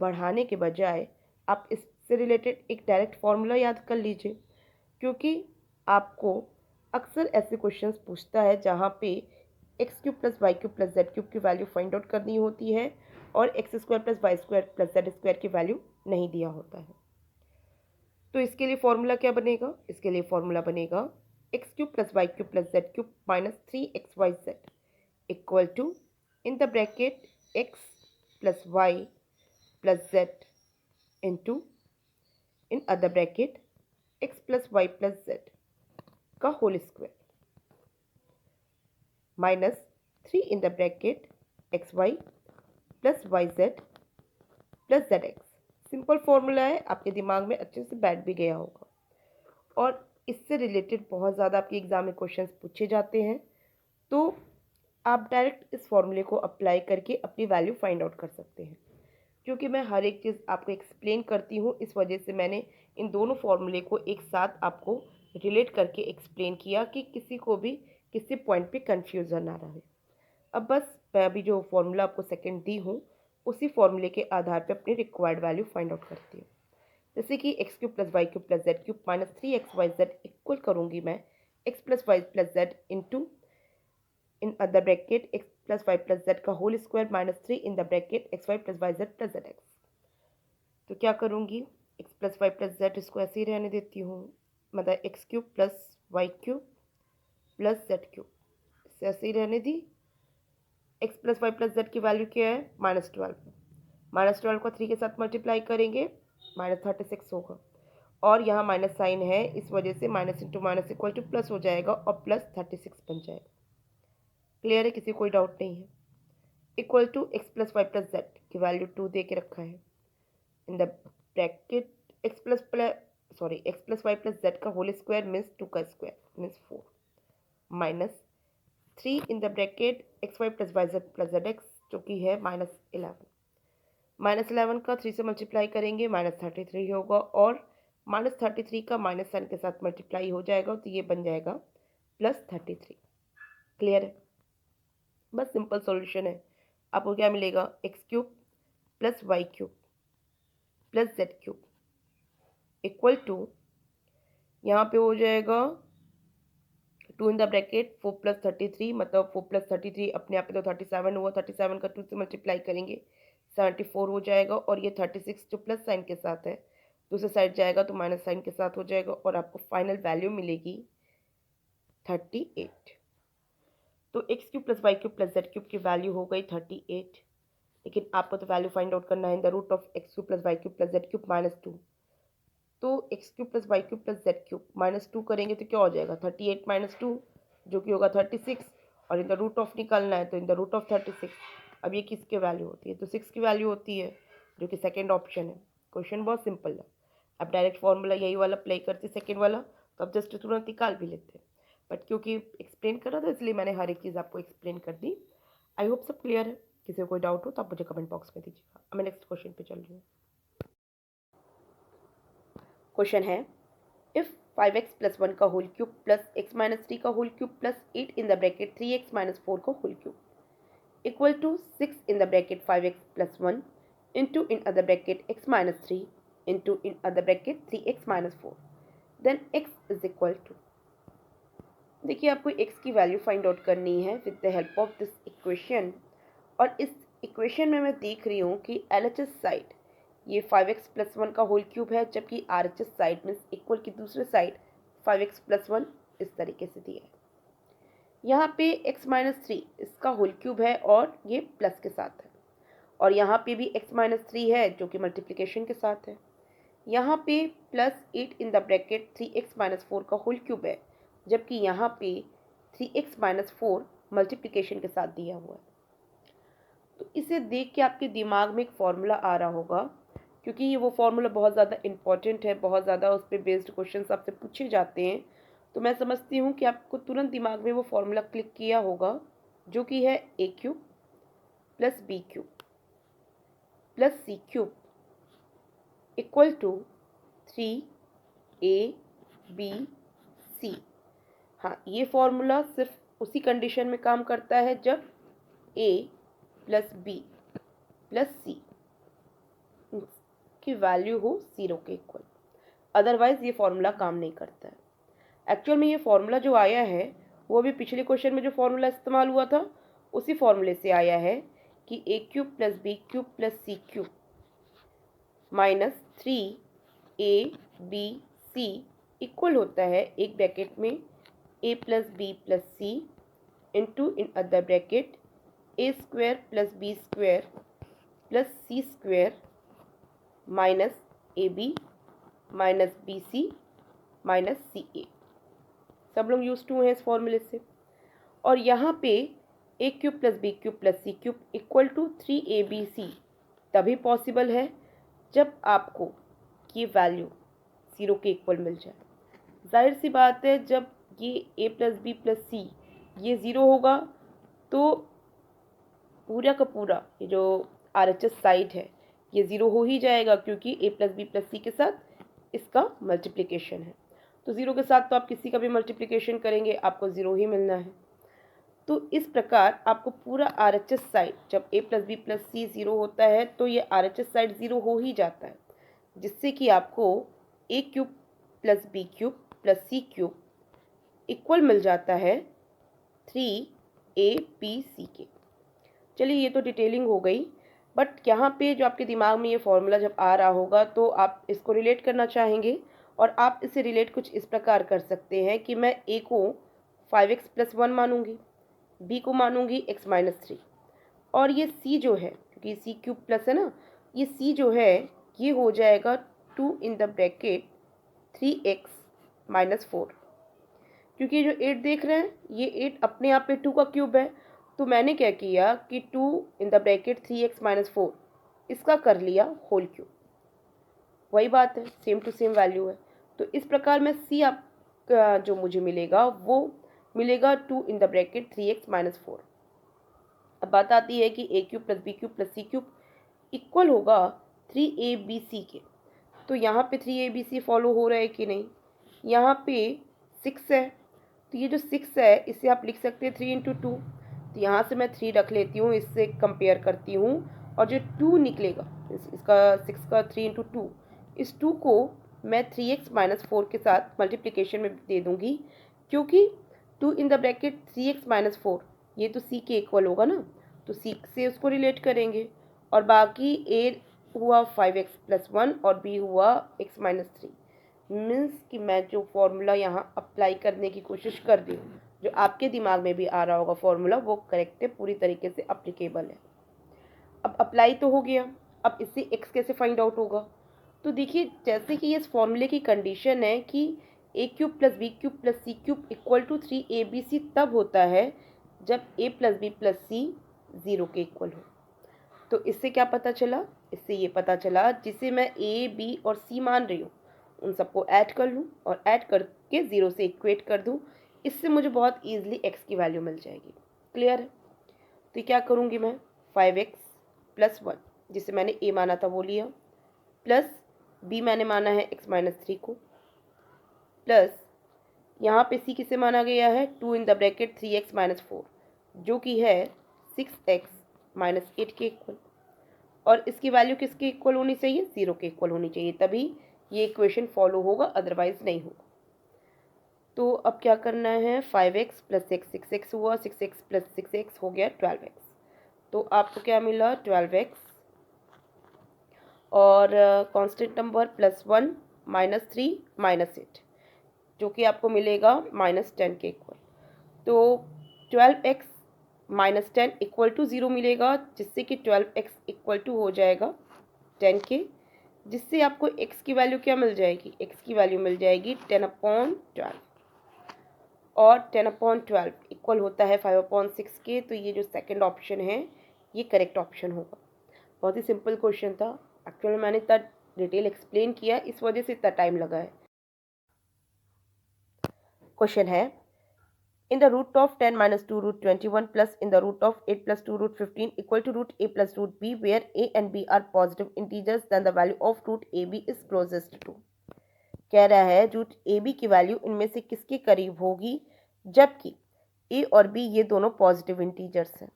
बढ़ाने के बजाय आप इससे रिलेटेड एक डायरेक्ट फार्मूला याद कर लीजिए, क्योंकि आपको अक्सर ऐसे क्वेश्चंस पूछता है जहाँ पे x³ + y³ + z³ की वैल्यू फाइंड आउट करनी होती है और x² + y² + z² की वैल्यू नहीं दिया होता है। तो इसके लिए फॉर्मूला क्या बनेगा? इसके लिए फॉर्मूला बनेगा x³ + y³ + z³ -3xyz equal to in the bracket x + y + z into in other bracket x + y + z का whole square minus 3 in the bracket xy + yz + zx। Simple formula है, आपके दिमाग में अच्छे से बैठ भी गया होगा और इससे रिलेटेड बहुत ज़्यादा आपके एग्ज़ाम में क्वेश्चंस पूछे जाते हैं, तो आप डायरेक्ट इस फॉर्मूले को अप्लाई करके अपनी वैल्यू फाइंड आउट कर सकते हैं। क्योंकि मैं हर एक चीज़ आपको एक्सप्लेन करती हूँ, इस वजह से मैंने इन दोनों फॉर्मूले को एक साथ आपको रिलेट करके एक्सप्लेन किया कि किसी को भी किसी पॉइंट पे कंफ्यूजन ना रहे। अब बस मैं अभी जो फॉर्मूला आपको सेकंड दी हूँ, उसी फॉर्मूले के आधार पे अपनी रिक्वायर्ड वैल्यू फाइंड आउट करती हूँ। जैसे कि x³ + y³ + z³ -3xyz equal करूँगी मैं X plus Y plus Z into in other bracket x plus Y plus Z का whole square minus 3 in the bracket x Y plus Y Z plus Z X. तो क्या करूँगी, X plus Y plus Z इसको ऐसे ही रहने देती हूँ, मतलब X cube plus Y cube plus Z cube, इसे ऐसे ही रहने दी। X plus Y plus Z की वैल्यू क्या है, -12। -12 को 3 के साथ मल्टीप्लाई करेंगे, -36 होगा। और यहाँ माइनस साइन है, इस वजह से minus into minus equal two plus हो जाएगा और +36 बन जाएगा। क्लियर है, किसी कोई डाउट नहीं है। Equal to x plus Y plus Z की वैल्यू 2 दे के रखा है in the bracket x plus Y plus Z का होल स्क्वायर मीन्स 2 का square means 4 minus 3 in the bracket x Y plus Y Z plus Z x जो कि है -11। -11 का 3 से मल्टीप्लाई करेंगे -33 होगा और -33 का माइनस साइन के साथ मल्टीप्लाई हो जाएगा तो ये बन जाएगा +33। क्लियर है, बस सिंपल सॉल्यूशन है। आपको क्या मिलेगा, x cube plus Y cube plus Z cube equal to, यहाँ पे हो जाएगा 2 इन द ब्रैकेट 4 + 33, मतलब 4 + 33 अपने आप में तो 37 हुआ, 37 का 2 से मल्टीप्लाई करेंगे 74 हो जाएगा और ये 36 जो प्लस साइन के साथ है दूसरे साइड जाएगा तो माइनस साइन के साथ हो जाएगा और आपको फाइनल वैल्यू मिलेगी 38। तो x cube plus Y cube plus Z cube की वैल्यू हो गई 38, लेकिन आपको तो वैल्यू फाइंड आउट करना है in the root of x cube plus Y cube plus Z cube -2। तो x cube plus Y cube plus Z cube -2 करेंगे तो क्या हो जाएगा 38 - 2 जो कि होगा 36, और इन द रूट ऑफ निकालना है तो इन द रूट ऑफ 36। अब ये किसकी वैल्यू होती है, तो 6 की वैल्यू होती है जो कि सेकेंड ऑप्शन है। क्वेश्चन बहुत सिंपल है। अब डायरेक्ट फॉर्मूला यही वाला प्ले करते सेकेंड वाला, तो अब जस्ट तुरंत निकाल भी लेते हैं, बट क्योंकि एक्सप्लेन कर रहा था इसलिए मैंने हर एक चीज़ आपको एक्सप्लेन कर दी। आई होप सब क्लियर है। किसी को कोई डाउट हो तो आप मुझे कमेंट बॉक्स में दीजिएगा। अब मैं नेक्स्ट क्वेश्चन पे चल रही हूँ। क्वेश्चन है, इफ 5x + 1 का होल क्यूब प्लस x - 3 का whole cube plus 8 in the bracket 3x - 4 का whole cube equal to 6 in the bracket 5x + 1 into in other bracket x - 3 into in other bracket 3x - 4, then x is equal to. देखिए आपको x की value find out करनी है with the help of this equation, और इस equation में मैं देख रही हूँ कि LHS साइड ये 5x + 1 का होल क्यूब है, जबकि RHS साइड मीन्स इक्वल की दूसरे साइड 5x + 1 इस तरीके से दिया है। यहाँ पे x - 3 इसका होल क्यूब है और ये प्लस के साथ है, और यहाँ पे भी x - 3 है जो कि मल्टीप्लिकेशन के साथ है। यहाँ पे +8 इन द ब्रैकेट 3x - 4 का होल क्यूब है, जबकि यहाँ पे 3x - 4 मल्टीप्लिकेशन के साथ दिया हुआ है। तो इसे देख के आपके दिमाग में एक फॉर्मूला आ रहा होगा, क्योंकि ये वो फॉर्मूला बहुत ज़्यादा इंपॉर्टेंट है, बहुत ज़्यादा उस पर बेस्ड क्वेश्चन आपसे पूछे जाते हैं। तो मैं समझती हूँ कि आपको तुरंत दिमाग में वो फॉर्मूला क्लिक किया होगा, जो कि है a³ + b³ + c³ equal to 3abc। हाँ, ये फॉर्मूला सिर्फ उसी कंडीशन में काम करता है जब a + b + c की वैल्यू हो 0 के इक्वल, अदरवाइज ये फॉर्मूला काम नहीं करता है। एक्चुअल में ये फॉर्मूला जो आया है वो अभी पिछले क्वेश्चन में जो फॉर्मूला इस्तेमाल हुआ था उसी फॉर्मूले से आया है कि a³ + b³ + c³ -3abc equal होता है एक ब्रैकेट में a + b + c into in other bracket a² + b² + c² -ab -bc -ca। सब लोग यूज टू हैं इस फॉर्मूले से। और यहाँ पे a³ + b³ + c³ equal to 3abc तभी पॉसिबल है जब आपको ये वैल्यू 0 के इक्वल मिल जाए। जाहिर सी बात है, जब ये a + b + c ये 0 होगा तो पूरा का पूरा ये जो RHS साइड है ये 0 हो ही जाएगा, क्योंकि a + b + c के साथ इसका मल्टीप्लिकेशन है। तो 0 के साथ तो आप किसी का भी मल्टीप्लिकेशन करेंगे आपको 0 ही मिलना है। तो इस प्रकार आपको पूरा RHS साइड जब a + b + c 0 होता है तो ये RHS साइड 0 हो ही जाता है, जिससे कि आपको a³ + b³ + c³ इक्वल मिल जाता है 3ABC के। चलिए ये तो डिटेलिंग हो गई, बट यहाँ पे जो आपके दिमाग में ये फॉर्मूला जब आ रहा होगा तो आप इसको रिलेट करना चाहेंगे, और आप इसे रिलेट कुछ इस प्रकार कर सकते हैं कि मैं a को 5x+1 मानूंगी, b को मानूंगी x-3, और ये c जो है, क्योंकि c³ प्लस है ना, ये c जो है ये हो जाएगा 2 इन द ब्रैकेट 3x-4। क्योंकि जो 8 देख रहे हैं ये 8 अपने आप पे 2 का क्यूब है, तो मैंने क्या किया कि 2 इन द ब्रैकेट 3x-4 इसका कर लिया होल क्यूब। वही बात है, सेम टू सेम वैल्यू है। तो इस प्रकार में c आप जो मुझे मिलेगा वो मिलेगा 2 इन द ब्रैकेट 3x-4। अब बात आती है कि a³ + b³ + c³ इक्वल होगा 3abc के। तो यहाँ पे 3abc फॉलो हो रहा है कि नहीं? यहाँ पे 6 है, तो ये जो 6 है इसे आप लिख सकते हैं 3 × 2। तो यहाँ से मैं 3 रख लेती हूँ, इससे कंपेयर करती हूँ, और जो 2 निकलेगा इसका 6 का 3 × 2, इस 2 को मैं 3x-4 के साथ मल्टीप्लिकेशन में दे दूँगी, क्योंकि 2 इन द ब्रैकेट 3x-4 ये तो c के इक्वल होगा ना, तो c से उसको रिलेट करेंगे, और बाकी a हुआ 5x+1 और b हुआ x-3। मीन्स कि मैं जो फॉर्मूला यहाँ अप्लाई करने की कोशिश कर रही हूँ, जो आपके दिमाग में भी आ रहा होगा फॉर्मूला, वो करेक्ट है, पूरी तरीके से अप्लीकेबल है। अब अप्लाई तो हो गया, अब इससे x कैसे फाइंड आउट होगा? तो देखिए, जैसे कि इस फॉर्मूले की कंडीशन है कि a³ + b³ + c³ equal to 3abc तब होता है जब a + b + c 0 के इक्वल हो। तो इससे क्या पता चला? इससे ये पता चला जिसे मैं a, b और c मान रही हूँ उन सबको ऐड कर लूँ, और ऐड करके 0 से इक्वेट कर दूँ, इससे मुझे बहुत ईजिली x की वैल्यू मिल जाएगी। क्लियर है? तो क्या करूँगी मैं? 5x+1 जिसे मैंने a माना था वो लिया, प्लस b मैंने माना है x-3 को, प्लस यहाँ पे c किसे माना गया है? 2 इन द ब्रैकेट 3x-4 जो कि है 6x-8 के इक्वल, और इसकी वैल्यू किसके इक्वल होनी चाहिए? 0 के इक्वल होनी चाहिए, तभी ये इक्वेशन फॉलो होगा, अदरवाइज नहीं होगा। तो अब क्या करना है? 5x + x 6x हुआ, 6x + 6x हो गया 12x। तो आपको क्या मिला? 12x, और कांस्टेंट नंबर +1 -3 -8 जो कि आपको मिलेगा -10 के इक्वल। तो 12x - 10 = 0 मिलेगा, जिससे कि 12x = हो जाएगा 10 के, जिससे आपको x की वैल्यू क्या मिल जाएगी? x की वैल्यू मिल जाएगी 10/12, और 10/12 इक्वल होता है 5/6 के। तो ये जो सेकंड ऑप्शन है ये करेक्ट ऑप्शन होगा। बहुत ही सिंपल क्वेश्चन था, एक्चुअली मैंने इतना डिटेल एक्सप्लेन किया, इस वजह से इतना टाइम लगा है। क्वेश्चन है, in the root of 10 - 2 √21 plus in the root of 8 + 2 √15 equal to √a + √b, where a and b are positive integers, then the value of √ab is closest to। कह रहा है √ab की value इनमें से किसके करीब होगी जबकि a और b ये दोनों पॉजिटिव इंटीजर्स हैं।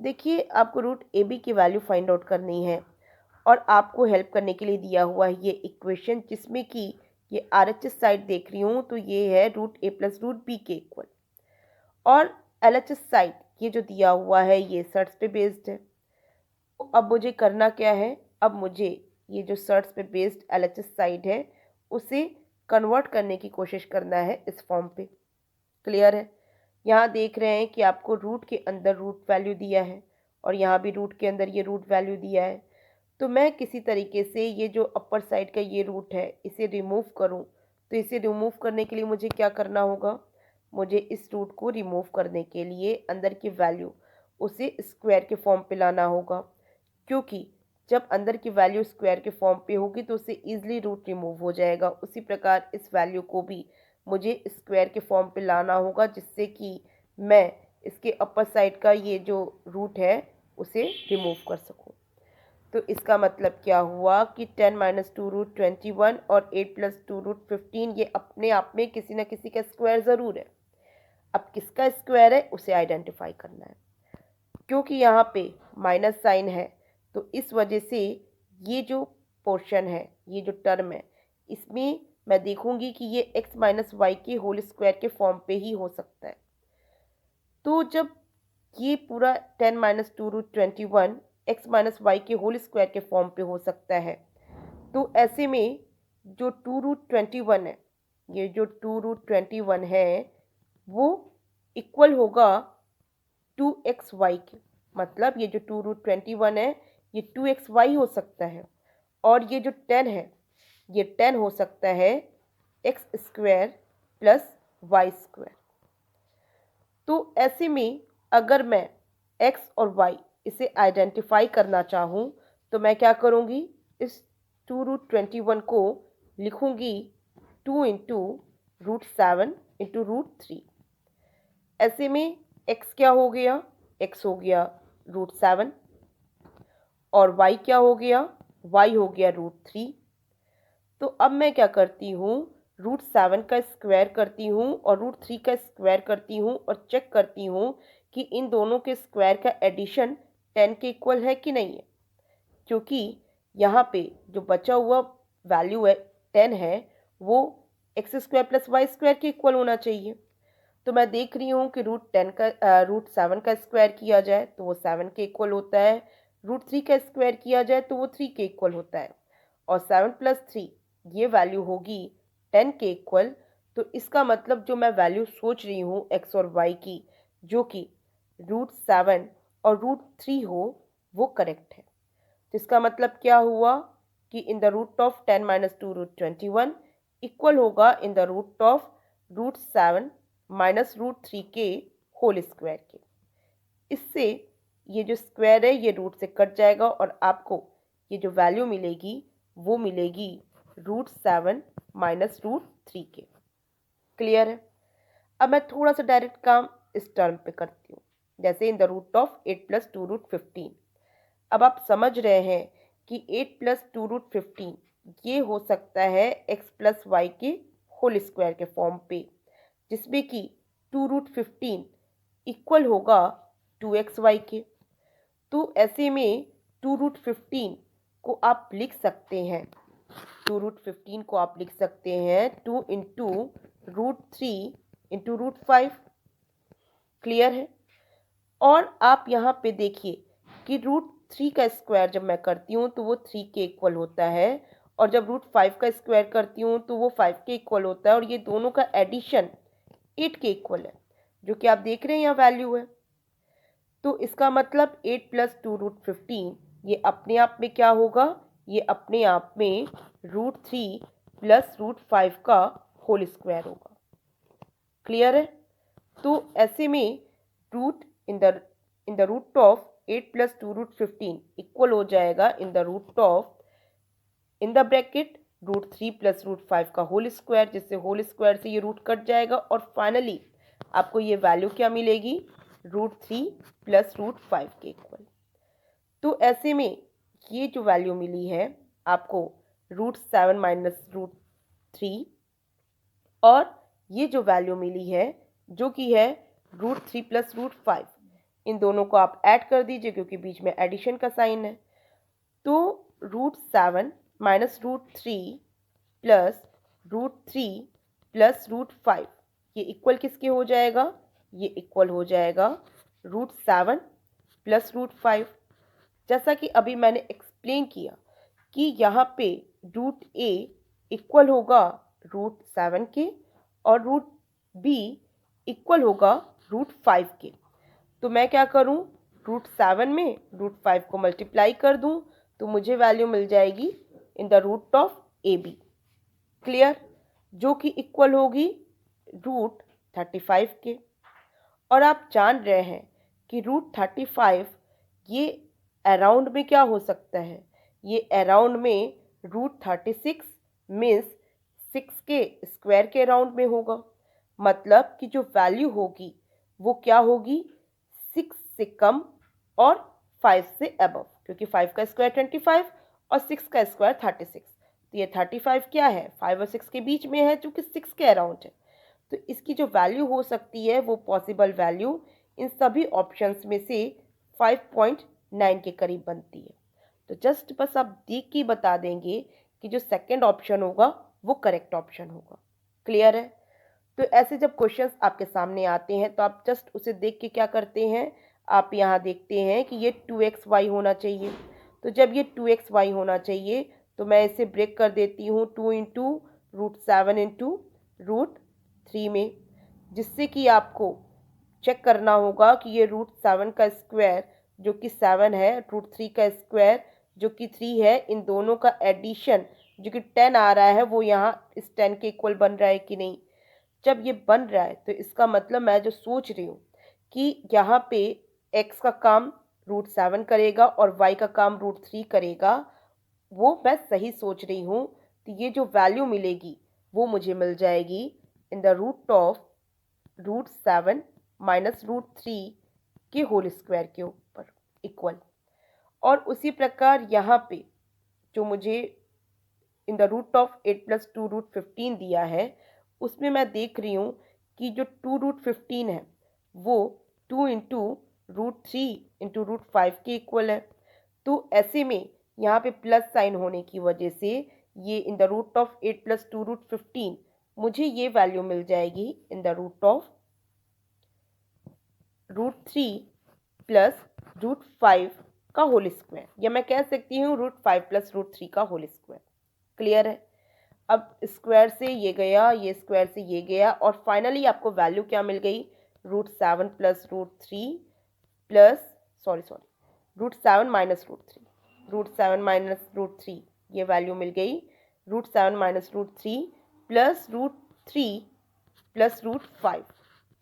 देखिए, आपको √ab की वैल्यू फाइंड आउट करनी है, और आपको हेल्प करने के लिए दिया हुआ है ये इक्वेशन, जिसमें कि ये RHS साइड देख रही हूँ तो ये है √a + √b के इक्वल, और LHS साइड ये जो दिया हुआ है ये सर्ट्स पे बेस्ड है। तो अब मुझे करना क्या है? अब मुझे ये जो सर्ट्स पे बेस्ड LHS साइड है उसे कन्वर्ट करने की कोशिश करना है इस फॉर्म पे। क्लियर है? यहाँ देख रहे हैं कि आपको रूट के अंदर रूट वैल्यू दिया है, और यहाँ भी रूट के अंदर ये रूट वैल्यू दिया है। तो मैं किसी तरीके से ये जो अपर साइड का ये रूट है इसे रिमूव करूँ, तो इसे रिमूव करने के लिए मुझे क्या करना होगा? मुझे इस रूट को रिमूव करने के लिए अंदर की वैल्यू उसे स्क्वायर के फॉर्म पे लाना होगा, क्योंकि जब अंदर की वैल्यू स्क्वायर के फॉर्म पे होगी तो उससे ईजिली रूट रिमूव हो जाएगा। उसी प्रकार इस वैल्यू को भी मुझे स्क्वायर के फॉर्म पे लाना होगा, जिससे कि मैं इसके अपर साइड का ये जो रूट है उसे रिमूव कर सकूं। तो इसका मतलब क्या हुआ कि 10 - 2 √21 और 8 + 2 √15 ये अपने आप में किसी न किसी का स्क्वायर ज़रूर है। अब किसका स्क्वायर है उसे आइडेंटिफाई करना है, क्योंकि यहाँ पे माइनस साइन है, तो इस वजह से ये जो पोर्शन है, ये जो टर्म है, इसमें मैं देखूंगी कि ये x माइनस वाई के होल स्क्वायर के फॉर्म पे ही हो सकता है। तो जब ये पूरा 10 माइनस 2√21 x माइनस वाई के होल स्क्वायर के फॉर्म पे हो सकता है, तो ऐसे में जो 2√21 है, ये जो 2√21 है वो इक्वल होगा 2xy के। मतलब ये जो 2√21 है ये 2xy हो सकता है, और ये जो 10 है ये 10 हो सकता है x square plus Y square. तो ऐसे में अगर मैं x और y इसे आइडेंटिफाई करना चाहूँ तो मैं क्या करूँगी, इस 2√21 को लिखूँगी 2 इंटू √7 इंटू √3। ऐसे में x क्या हो गया, x हो गया √7, और y क्या हो गया, y हो गया √3। तो अब मैं क्या करती हूँ, √7 का स्क्वायर करती हूँ और √3 का स्क्वायर करती हूँ और चेक करती हूँ कि इन दोनों के स्क्वायर का एडिशन 10 के इक्वल है कि नहीं है, क्योंकि यहाँ पे जो बचा हुआ वैल्यू है 10 है वो x square plus Y square के इक्वल होना चाहिए। तो मैं देख रही हूँ कि √7 का स्क्वायर किया जाए तो वो 7 के इक्वल होता है, √3 का स्क्वायर किया जाए तो वो 3 के इक्वल होता है, और 7 प्लस 3 ये वैल्यू होगी 10 के इक्वल। तो इसका मतलब जो मैं वैल्यू सोच रही हूँ x और y की, जो कि √7 और √3 हो, वो करेक्ट है। तो इसका मतलब क्या हुआ कि in the root of 10 minus 2√21 equal होगा in the root of √7 minus √3 के होल स्क्वायर के। इससे ये जो स्क्वायर है ये रूट से कट जाएगा और आपको ये जो वैल्यू मिलेगी वो मिलेगी √7 माइनस √3 के। क्लियर है? अब मैं थोड़ा सा डायरेक्ट काम इस टर्म पे करती हूँ, जैसे in the root of 8 plus 2√15। अब आप समझ रहे हैं कि 8 प्लस 2√15 ये हो सकता है x प्लस वाई के होल स्क्वायर के फॉर्म पे, जिसमें कि 2√15 इक्वल होगा 2xy के। तो ऐसे में 2√15 को आप लिख सकते हैं, 2√15 को आप लिख सकते हैं 2 इंटू √3 इंटू √5। क्लियर है? और आप यहाँ पे देखिए कि √3 का स्क्वायर जब मैं करती हूँ तो वो 3 के इक्वल होता है, और जब √5 का स्क्वायर करती हूँ तो वो 5 के इक्वल होता है, और ये दोनों का एडिशन 8 के इक्वल है, जो कि आप देख रहे हैं यहाँ वैल्यू है। तो इसका मतलब 8 प्लस 2√15 ये अपने आप में क्या होगा, ये अपने आप में √3 प्लस √5 का होल स्क्वायर होगा। क्लियर है? तो ऐसे में root in the root of 8 plus 2√15 equal हो जाएगा in the root of, in the bracket √3 plus √5 का होल स्क्वायर, जिससे होल स्क्वायर से ये रूट कट जाएगा और फाइनली आपको ये वैल्यू क्या मिलेगी, √3 प्लस √5 के इक्वल। तो ऐसे में ये जो वैल्यू मिली है आपको √7 माइनस √3, और ये जो वैल्यू मिली है जो कि है √3 प्लस √5, इन दोनों को आप ऐड कर दीजिए क्योंकि बीच में एडिशन का साइन है। तो √7 माइनस √3 प्लस √3 प्लस √5 ये इक्वल किसके हो जाएगा, ये इक्वल हो जाएगा √7 प्लस √5। जैसा कि अभी मैंने एक्सप्लेन किया कि यहाँ पे √a इक्वल होगा √7 के और √b इक्वल होगा √5 के। तो मैं क्या करूँ, √7 में √5 को मल्टीप्लाई कर दूँ तो मुझे वैल्यू मिल जाएगी in the root of AB। Clear? जो कि इक्वल होगी √35 के। और आप जान रहे हैं कि √35 ये अराउंड में क्या हो सकता है, ये अराउंड में √36 मीन्स 6 के स्क्वायर के अराउंड में होगा। मतलब कि जो वैल्यू होगी वो क्या होगी, 6 से कम और 5 से अबव, क्योंकि 5 का स्क्वायर 25 और 6 का स्क्वायर 36। तो ये 35 क्या है, 5 और 6 के बीच में है जो कि 6 के अराउंड है। तो इसकी जो वैल्यू हो सकती है वो पॉसिबल वैल्यू इन सभी ऑप्शंस में से 5.9 के करीब बनती है। तो जस्ट बस आप देख के बता देंगे कि जो सेकंड ऑप्शन होगा वो करेक्ट ऑप्शन होगा। क्लियर है? तो ऐसे जब क्वेश्चंस आपके सामने आते हैं तो आप जस्ट उसे देख के क्या करते हैं, आप यहाँ देखते हैं कि ये 2xy होना चाहिए। तो जब ये 2xy होना चाहिए तो मैं इसे ब्रेक कर देती हूँ 2 इंटू √7 इंटू √3 में, जिससे कि आपको चेक करना होगा कि ये √7 का स्क्वायर जो कि 7 है, √3 का स्क्वायर जो कि 3 है, इन दोनों का एडिशन जो कि 10 आ रहा है वो यहाँ इस 10 के इक्वल बन रहा है कि नहीं। जब ये बन रहा है तो इसका मतलब मैं जो सोच रही हूँ कि यहाँ पे x का काम √7 करेगा और y का काम √3 करेगा, वो मैं सही सोच रही हूँ। तो ये जो वैल्यू मिलेगी वो मुझे मिल जाएगी in the root of √7 minus √3 के होल स्क्वायर के ऊपर इक्वल। और उसी प्रकार यहाँ पे जो मुझे इन द रूट ऑफ 8 + 2 √15 दिया है, उसमें मैं देख रही हूँ कि जो 2 √15 है वो 2 इंटू √3 इंटू √5 के इक्वल है। तो ऐसे में यहाँ पे प्लस साइन होने की वजह से ये इन द रूट ऑफ 8 + 2 √15 मुझे ये वैल्यू मिल जाएगी in the root of √3 plus √5 का होल स्क्वायर, या मैं कह सकती हूँ √5 + √3 का होल स्क्वायर। क्लियर है? अब स्क्वायर से ये गया, ये स्क्वायर से ये गया, और फाइनली आपको वैल्यू क्या मिल गई, √7 प्लस √3 प्लस √7 माइनस √3 ये वैल्यू मिल गई, √7 माइनस √3 प्लस √3 प्लस √5,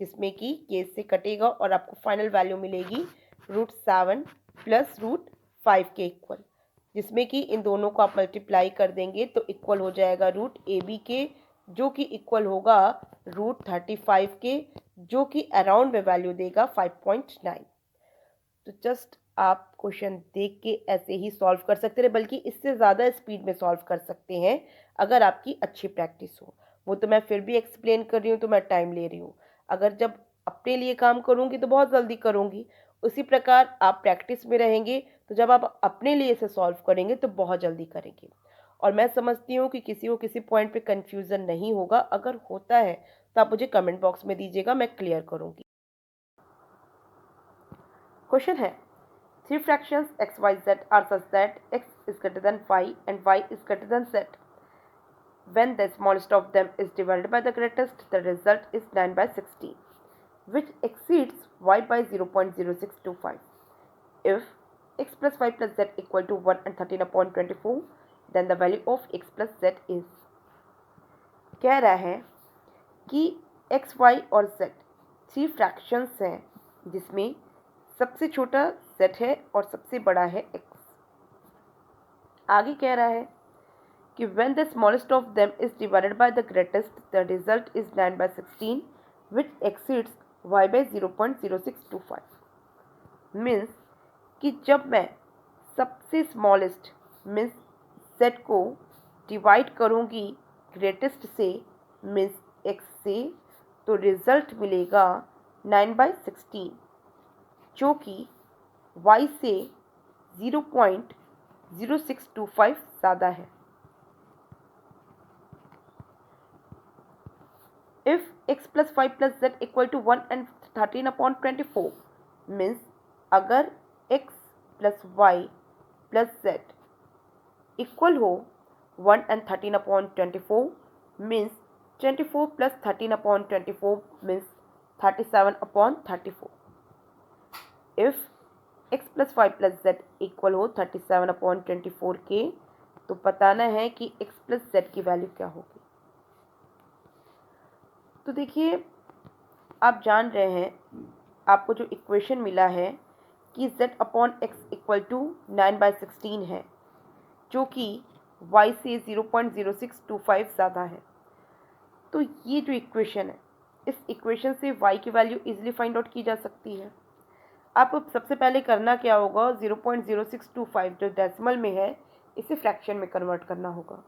जिसमें कि ये से कटेगा और आपको फाइनल वैल्यू मिलेगी √7 प्लस √5 के इक्वल, जिसमें कि इन दोनों को आप मल्टीप्लाई कर देंगे तो इक्वल हो जाएगा √AB के, जो कि इक्वल होगा √35 के, जो कि अराउंड में वैल्यू देगा 5.9। तो जस्ट आप क्वेश्चन देख के ऐसे ही सॉल्व कर सकते हैं, बल्कि इससे ज़्यादा स्पीड में सॉल्व कर सकते हैं अगर आपकी अच्छी प्रैक्टिस हो। वो तो मैं फिर भी एक्सप्लेन कर रही हूँ तो मैं टाइम ले रही हूँ। अगर जब अपने लिए काम करूँगी तो बहुत जल्दी करूँगी, उसी प्रकार आप प्रैक्टिस में रहेंगे तो जब आप अपने लिए इसे सॉल्व करेंगे तो बहुत जल्दी करेंगे। और मैं समझती हूँ कि किसी को किसी पॉइंट पे कन्फ्यूज़न नहीं होगा। अगर होता है तो आप मुझे कमेंट बॉक्स में दीजिएगा, मैं क्लियर करूँगी। क्वेश्चन है, 3 fractions x, y, z are such that x is greater than 5 and y is greater than z. When the smallest of them is divided by the greatest, the result is 9/16, which exceeds y by 0.0625. If x plus y plus z equal to 1 and 13/24, then the value of x plus z is. कह रहा है कि x, y और z 3 fractions हैं जिसमें सबसे छोटा z है और सबसे बड़ा है x। आगे कह रहा है कि when the smallest of them is divided by the greatest, the result is 9/16, which exceeds y by 0.0625. Means कि जब मैं सबसे स्मॉलेस्ट मीन्स z को डिवाइड करूँगी ग्रेटेस्ट से मीन्स x से, तो रिजल्ट मिलेगा 9/16, जो कि y से 0.0625 ज़्यादा है। If x plus y plus z equal to 1 and 13/24, means अगर x plus y plus z equal हो 1 and 13/24, means 24 plus 13/24 means 37/34। If x plus y plus z equal हो 37/24 के, तो बताना है कि x plus z की वैल्यू क्या होगी। तो देखिए, आप जान रहे हैं आपको जो इक्वेशन मिला है कि z/x इक्वल टू 9/16 है, जो कि y से 0.0625 ज़्यादा है। तो ये जो इक्वेशन है, इस इक्वेशन से y की वैल्यू इजीली फाइंड आउट की जा सकती है। आपको सबसे पहले करना क्या होगा, 0.0625 जो डेसिमल में है इसे फ्रैक्शन में कन्वर्ट करना होगा,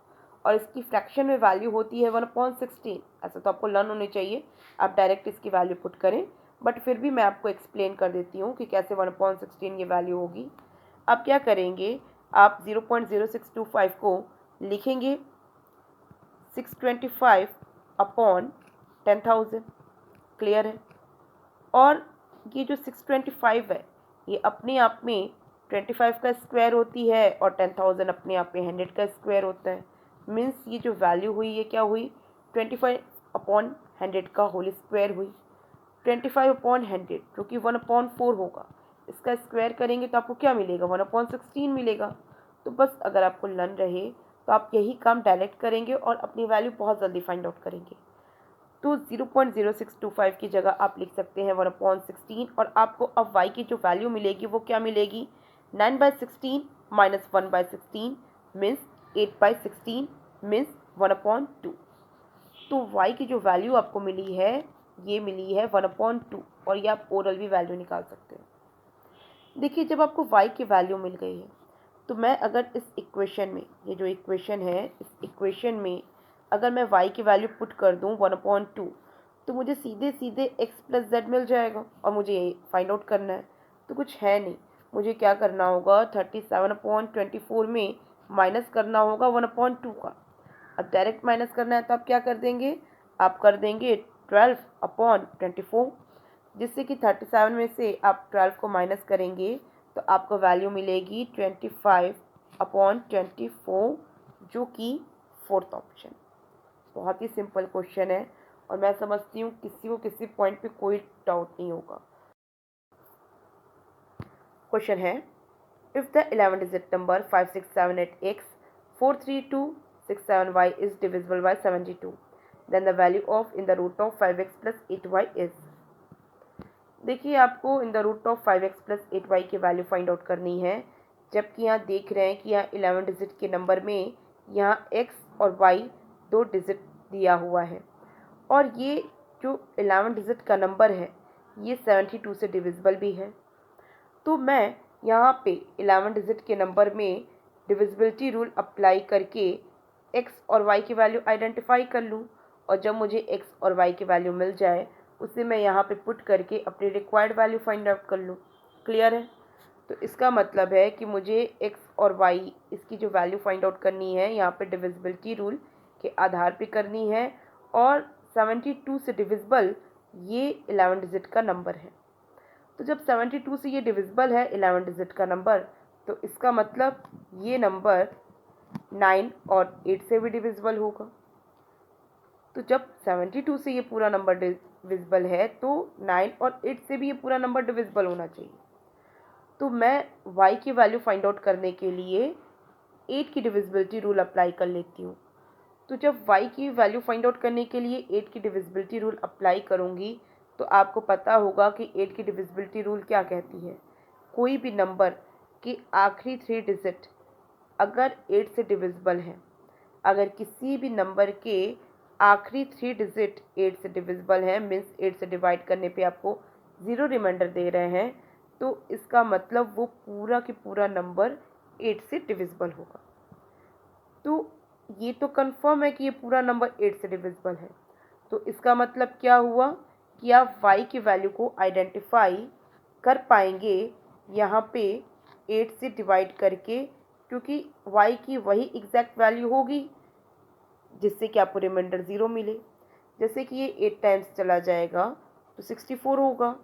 और इसकी फ्रैक्शन में वैल्यू होती है 1/16। ऐसा तो आपको लर्न होने चाहिए, आप डायरेक्ट इसकी वैल्यू पुट करें, बट फिर भी मैं आपको एक्सप्लेन कर देती हूँ कि कैसे 1/16 ये वैल्यू होगी। आप क्या करेंगे, आप 0.0625 को लिखेंगे 625 अपॉन 10,000। क्लियर है। और ये जो 625 है ये अपने आप में 25 का स्क्वायर होती है और 10,000 अपने आप में 100 का स्क्वायर होता है। मीन्स ये जो वैल्यू हुई ये क्या हुई, 25 अपॉन 100 का होल स्क्वायर हुई। 25 अपॉन 100 जो कि 1/4 होगा, इसका स्क्वायर करेंगे तो आपको क्या मिलेगा, 1/16 मिलेगा। तो बस अगर आपको लर्न रहे तो आप यही काम डायरेक्ट करेंगे और अपनी वैल्यू बहुत जल्दी फाइंड आउट करेंगे। तो 0.0625 की जगह आप लिख सकते हैं 1/16 और आपको अब y की जो वैल्यू मिलेगी वो क्या मिलेगी, 9/16 माइनस 1/16 मीन्स 8/16 मीन्स 1/2। तो y की जो वैल्यू आपको मिली है ये मिली है 1/2 और ये आप ओरल भी वैल्यू निकाल सकते हैं। देखिए जब आपको y की वैल्यू मिल गई है तो मैं अगर इस इक्वेशन में, ये जो इक्वेशन है इस इक्वेशन में अगर मैं y की वैल्यू पुट कर दूं 1/2 तो मुझे सीधे सीधे x प्लस जेड मिल जाएगा और मुझे ये फाइंड आउट करना है। तो कुछ है नहीं, मुझे क्या करना होगा, 37/24 में माइनस करना होगा 1/2 का। अब डायरेक्ट माइनस करना है तो आप क्या कर देंगे, आप कर देंगे 12/24, जिससे कि 37 में से आप 12 को माइनस करेंगे तो आपको वैल्यू मिलेगी 25/24 जो कि फोर्थ ऑप्शन। बहुत ही सिंपल क्वेश्चन है और मैं समझती हूँ किसी को किसी पॉइंट पे कोई डाउट नहीं होगा। क्वेश्चन है, if the 11 digit number 5678x 43267y is divisible by 72 then the value of in the root of 5x plus 8y is. देखिए आपको in the root of 5x plus 8y की value find out करनी है, जबकि यहाँ देख रहे हैं कि यहाँ 11 डिजिट के नंबर में यहाँ x और y 2 डिजिट दिया हुआ है और ये जो 11 डिजिट का नंबर है ये 72 से डिविजिबल भी है। तो मैं यहाँ पे 11 डिजिट के नंबर में डिविजिबिलिटी रूल अप्लाई करके x और y की वैल्यू आइडेंटिफाई कर लूँ और जब मुझे x और y की वैल्यू मिल जाए उसे मैं यहाँ पे पुट करके अपनी रिक्वायर्ड वैल्यू फाइंड आउट कर लूँ। क्लियर है। तो इसका मतलब है कि मुझे x और y इसकी जो वैल्यू फाइंड आउट करनी है यहाँ पे डिविजिबिलिटी रूल के आधार पे करनी है और 72 से डिविजिबल ये 11 डिजिट का नंबर है। तो जब 72 से ये डिविजिबल है 11 डिजिट का नंबर तो इसका मतलब ये नंबर 9 और 8 से भी डिविजिबल होगा। तो जब 72 से ये पूरा नंबर डिविजिबल है तो 9 और 8 से भी ये पूरा नंबर डिविजिबल होना चाहिए। तो मैं y की वैल्यू फाइंड आउट करने के लिए 8 की डिविजिबिलिटी रूल अप्लाई कर लेती हूँ। तो जब y की वैल्यू फाइंड आउट करने के लिए 8 की डिविजिबिलिटी रूल अप्लाई करूँगी तो आपको पता होगा कि 8 की डिविजिबिलिटी रूल क्या कहती है, कोई भी नंबर के आखिरी 3 डिजिट अगर 8 से डिविजिबल है, अगर किसी भी नंबर के आखिरी 3 डिजिट 8 से डिविजिबल है मीन्स 8 से डिवाइड करने पे आपको 0 रिमाइंडर दे रहे हैं तो इसका मतलब वो पूरा की पूरा नंबर 8 से डिविजिबल होगा। तो ये तो कंफर्म है कि ये पूरा नंबर 8 से डिविजिबल है। तो इसका मतलब क्या हुआ कि आप y की वैल्यू को आइडेंटिफाई कर पाएंगे यहाँ पे 8 से डिवाइड करके, क्योंकि y की वही एग्जैक्ट वैल्यू होगी जिससे कि आपको रिमाइंडर 0 मिले। जैसे कि ये 8 टाइम्स चला जाएगा तो 64 होगा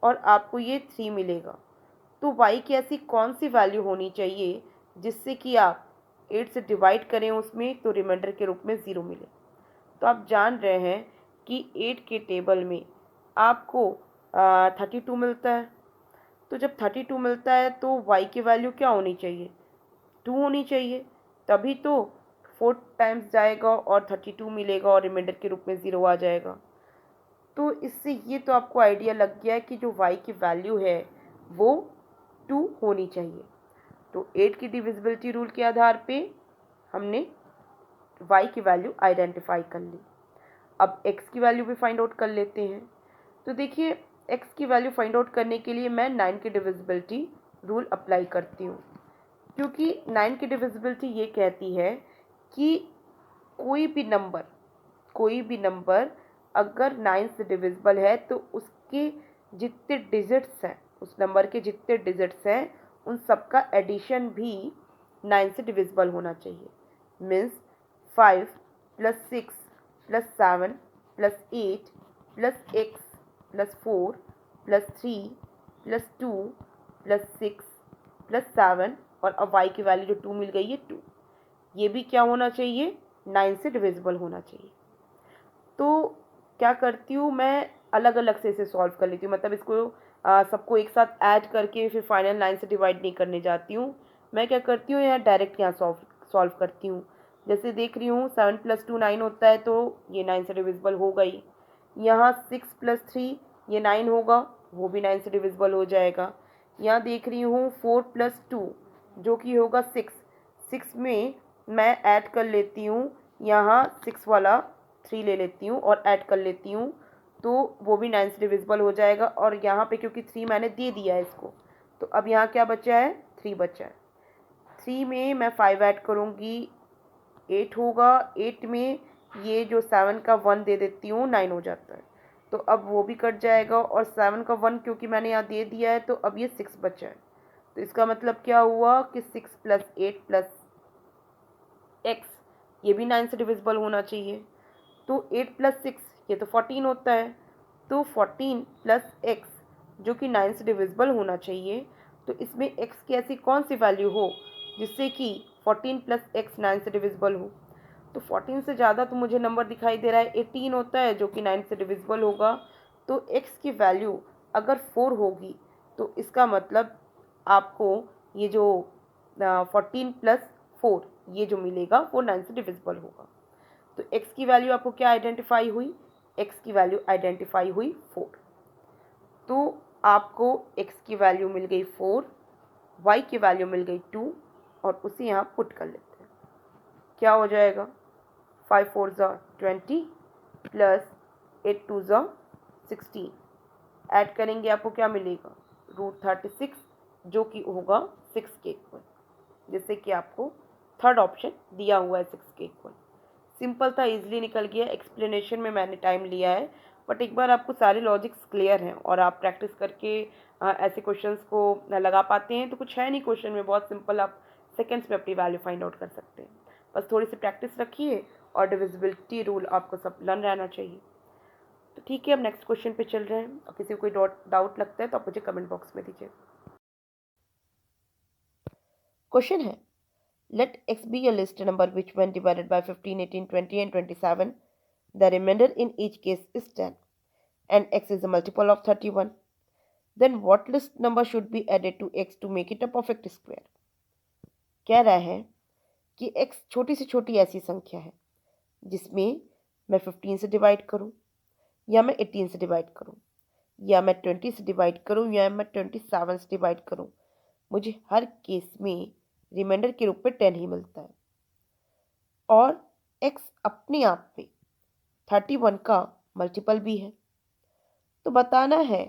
और आपको ये 3 मिलेगा। तो y की ऐसी कौन सी वैल्यू होनी चाहिए जिससे कि आप 8 से डिवाइड करें उसमें तो रिमाइंडर के रूप में 0 मिले। तो आप जान रहे हैं कि 8 के टेबल में आपको 32 मिलता है। तो जब 32 मिलता है तो y की वैल्यू क्या होनी चाहिए, 2 होनी चाहिए, तभी तो 4 टाइम्स जाएगा और 32 मिलेगा और रिमाइंडर के रूप में 0 आ जाएगा। तो इससे ये तो आपको आइडिया लग गया है कि जो y की वैल्यू है वो 2 होनी चाहिए। तो 8 की डिविजिबिलिटी रूल के आधार पे हमने y की वैल्यू आइडेंटिफाई कर ली। अब x की वैल्यू भी फाइंड आउट कर लेते हैं। तो देखिए x की वैल्यू फाइंड आउट करने के लिए मैं 9 की डिविजिबिलिटी रूल अप्लाई करती हूँ, क्योंकि 9 की डिविजिबिलिटी ये कहती है कि कोई भी नंबर अगर 9 से डिविजिबल है तो उसके जितने डिजिट्स हैं, उस नंबर के जितने डिजिट्स हैं उन सबका एडिशन भी 9 से डिविजिबल होना चाहिए। Means 5 plus 6 plus 7 plus 8 plus x plus 4 plus 3 plus 2 plus 6 plus 7 और अब y की वैल्यू जो 2 मिल गई है 2, ये भी क्या होना चाहिए, 9 से डिविजिबल होना चाहिए। तो क्या करती हूँ मैं, अलग अलग से इसे सॉल्व कर लेती हूँ, मतलब इसको सबको एक साथ ऐड करके फिर फाइनल 9 से डिवाइड नहीं करने जाती हूँ। मैं क्या करती हूँ, यहाँ डायरेक्ट यहाँ सॉल्व करती हूँ। जैसे देख रही हूँ 7 + 2 9 होता है, तो ये 9 से डिविजिबल हो गई। यहाँ 6 + 3 ये 9 होगा, वो भी 9 से डिविजिबल हो जाएगा। यहाँ देख रही हूँ 4 + 2 जो कि होगा 6, 6 में मैं ऐड कर लेती हूँ, यहाँ 6 वाला 3 ले लेती हूँ और ऐड कर लेती हूँ, तो वो भी 9 से डिविजिबल हो जाएगा। और यहाँ पे क्योंकि 3 मैंने दे दिया है इसको, तो अब यहाँ क्या बचा है, 3 बचा है। 3 में मैं 5 ऐड करूँगी, 8 होगा। 8 में ये जो 7 का 1 दे देती हूँ, 9 हो जाता है, तो अब वो भी कट जाएगा। और 7 का 1 क्योंकि मैंने यहाँ दे दिया है, तो अब ये 6 बचा है। तो इसका मतलब क्या हुआ कि 6 + 8 + x, ये भी 9 से डिविजिबल होना चाहिए। तो 8 + 6 ये तो 14 होता है, तो 14 + x जो कि 9 से डिविजिबल होना चाहिए। तो इसमें x की ऐसी कौन सी वैल्यू हो जिससे कि 14 + x 9 से डिविजिबल हो। तो 14 से ज़्यादा तो मुझे नंबर दिखाई दे रहा है 18 होता है, जो कि 9 से डिविजिबल होगा। तो x की वैल्यू अगर 4 होगी, तो इसका मतलब आपको ये जो 14 + 4 ये जो मिलेगा वो 9 से डिविजिबल होगा। तो x की वैल्यू आपको क्या आइडेंटिफाई हुई, x की वैल्यू आइडेंटिफाई हुई 4। तो आपको x की वैल्यू मिल गई 4, y की वैल्यू मिल गई 2, और उसे यहाँ पुट कर लेते हैं। क्या हो जाएगा, 5 4 20 प्लस 8 2 16, ऐड करेंगे आपको क्या मिलेगा, √36, जो कि होगा 6 के इक्वल, जिससे कि आपको थर्ड ऑप्शन दिया हुआ है 6 के इक्वल। सिंपल था, इजीली निकल गया। एक्सप्लेनेशन में मैंने टाइम लिया है, बट एक बार आपको सारे लॉजिक्स क्लियर हैं और आप प्रैक्टिस करके ऐसे क्वेश्चंस को लगा पाते हैं, तो कुछ है नहीं क्वेश्चन में, बहुत सिंपल, आप सेकंड्स में अपनी वैल्यू फाइंड आउट कर सकते हैं। बस थोड़ी सी प्रैक्टिस रखिए और डिविजिबिलिटी रूल आपको सब लर्न रहना चाहिए। तो ठीक है, अब नेक्स्ट क्वेश्चन पे चल रहे हैं, और किसी को कोई डाउट लगता है तो आप मुझे कमेंट बॉक्स में दीजिए। क्वेश्चन है, let x be a list number which when divided by 15, 18, 20 and 27, the remainder in each case is 10 and x is a multiple of 31. Then what list number should be added to x to make it a perfect square? कह रहा है कि x छोटी से छोटी ऐसी संख्या है जिसमें मैं 15 से डिवाइड करूं, या मैं 18 से डिवाइड करूं, या मैं 20 से डिवाइड करूं, या मैं 27 से डिवाइड करूं, मुझे हर केस में रिमाइंडर के रूप में 10 ही मिलता है। और x अपने आप में 31 का मल्टीपल भी है। तो बताना है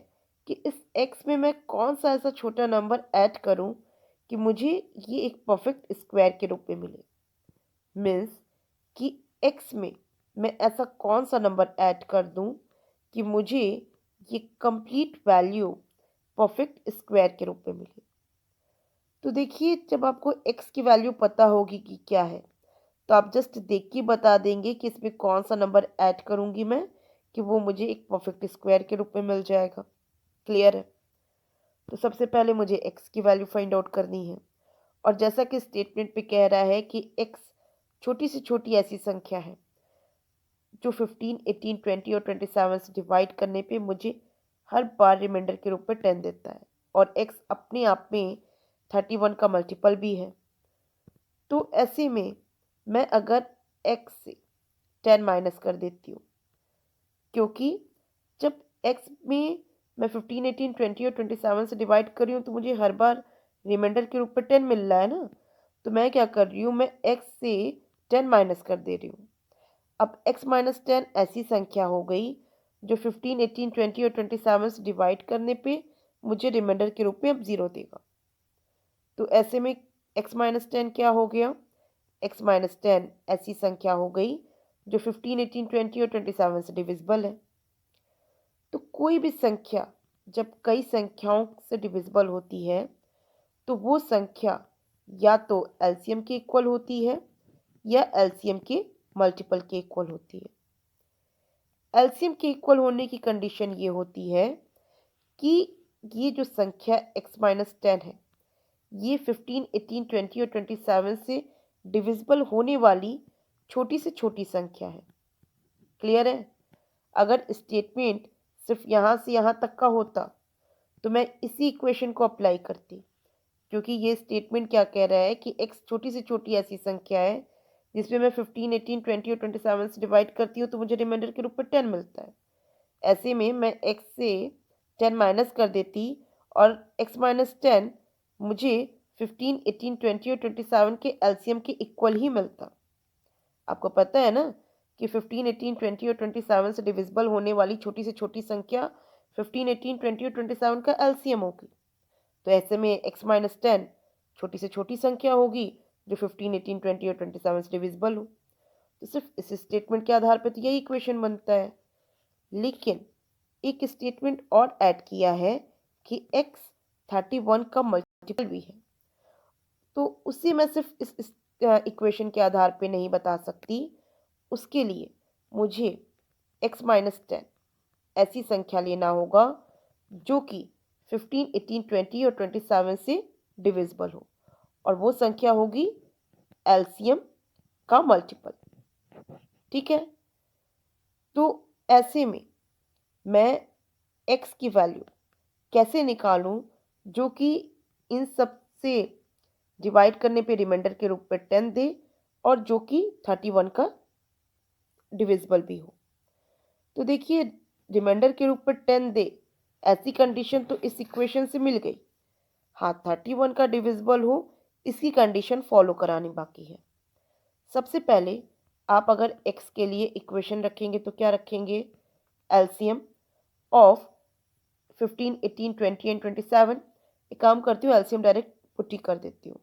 कि इस x में मैं कौन सा ऐसा छोटा नंबर ऐड करूं कि मुझे ये एक परफेक्ट स्क्वायर के रूप में मिले। मीन्स कि x में मैं ऐसा कौन सा नंबर ऐड कर दूं कि मुझे ये कंप्लीट वैल्यू परफेक्ट स्क्वायर के रूप में मिले। तो देखिए, जब आपको x की वैल्यू पता होगी कि क्या है, तो आप जस्ट देख के बता देंगे कि इसमें कौन सा नंबर ऐड करूंगी मैं कि वो मुझे एक परफेक्ट स्क्वायर के रूप में मिल जाएगा। क्लियर है? तो सबसे पहले मुझे x की वैल्यू फाइंड आउट करनी है, और जैसा कि स्टेटमेंट पे कह रहा है कि x छोटी से छोटी ऐसी संख्या है जो 15, 18, 20 और 27 से डिवाइड करने पे मुझे हर बार रिमाइंडर के रूप में 10 देता है, और x अपने आप में 31 का मल्टीपल भी है। तो ऐसे में मैं अगर x से 10 माइनस कर देती हूँ, क्योंकि जब x में मैं 15, 18, 20 और 27 से डिवाइड कर रही हूँ, तो मुझे हर बार रिमाइंडर के रूप में 10 मिल रहा है ना। तो मैं क्या कर रही हूँ, मैं x से 10 माइनस कर दे रही हूँ। अब x माइनस 10 ऐसी संख्या हो गई जो 15, 18, 20 और 27 से डिवाइड करने पे मुझे रिमाइंडर के रूप में अब 0 देगा। तो ऐसे में x माइनस 10 क्या हो गया, x माइनस 10 ऐसी संख्या हो गई जो 15, 18, 20 और 27 से डिविजिबल है। तो कोई भी संख्या जब कई संख्याओं से डिविजिबल होती है, तो वो संख्या या तो एलसीएम के इक्वल होती है या एलसीएम के मल्टीपल के इक्वल होती है। एलसीएम के इक्वल होने की कंडीशन ये होती है कि ये जो संख्या x माइनस 10 है ये 15, 18, 20 और 27 से डिविजिबल होने वाली छोटी से छोटी संख्या है। क्लियर है? अगर स्टेटमेंट सिर्फ यहाँ से यहाँ तक का होता तो मैं इसी इक्वेशन को अप्लाई करती, क्योंकि ये स्टेटमेंट क्या कह रहा है कि x छोटी से छोटी ऐसी संख्या है जिसमें मैं 15, 18, 20 और 27 से डिवाइड करती हूँ तो मुझे रिमाइंडर के रूप में 10 मिलता है। ऐसे में मैं x से 10 माइनस कर देती और x माइनस 10 मुझे 15, 18, 20 और 27 के एलसीएम के इक्वल ही मिलता। आपको पता है ना कि 15, 18, 20 और 27 से डिविजिबल होने वाली छोटी से छोटी संख्या 15, 18, 20 और 27 का एलसीएम होगी। तो ऐसे में x माइनस 10 छोटी से छोटी संख्या होगी जो 15, 18, 20 और 27 से डिविजिबल हो। तो सिर्फ इस स्टेटमेंट के आधार पर तो यही इक्वेशन बनता है। लेकिन एक स्टेटमेंट और ऐड किया है कि x 31 का मल्टीपल भी है, तो उसे मैं सिर्फ इस इक्वेशन के आधार पे नहीं बता सकती। उसके लिए मुझे x माइनस 10 ऐसी संख्या लेना होगा जो कि 15, 18, 20 और 27 से डिविजिबल हो, और वो संख्या होगी एलसीएम का मल्टीपल। ठीक है? तो ऐसे में मैं x की वैल्यू कैसे निकालूं जो कि इन सब से डिवाइड करने पे रिमाइंडर के रूप में 10 दे और जो कि 31 का डिविजिबल भी हो। तो देखिए, रिमाइंडर के रूप में 10 दे ऐसी कंडीशन तो इस इक्वेशन से मिल गई। हाँ, 31 का डिविजिबल हो इसकी कंडीशन फॉलो करानी बाकी है। सबसे पहले आप अगर x के लिए इक्वेशन रखेंगे तो क्या रखेंगे? LCM of 15, 18, 20 and 27। एक काम करती हूँ, एलसीएम डायरेक्ट पुट्टी कर देती हूँ।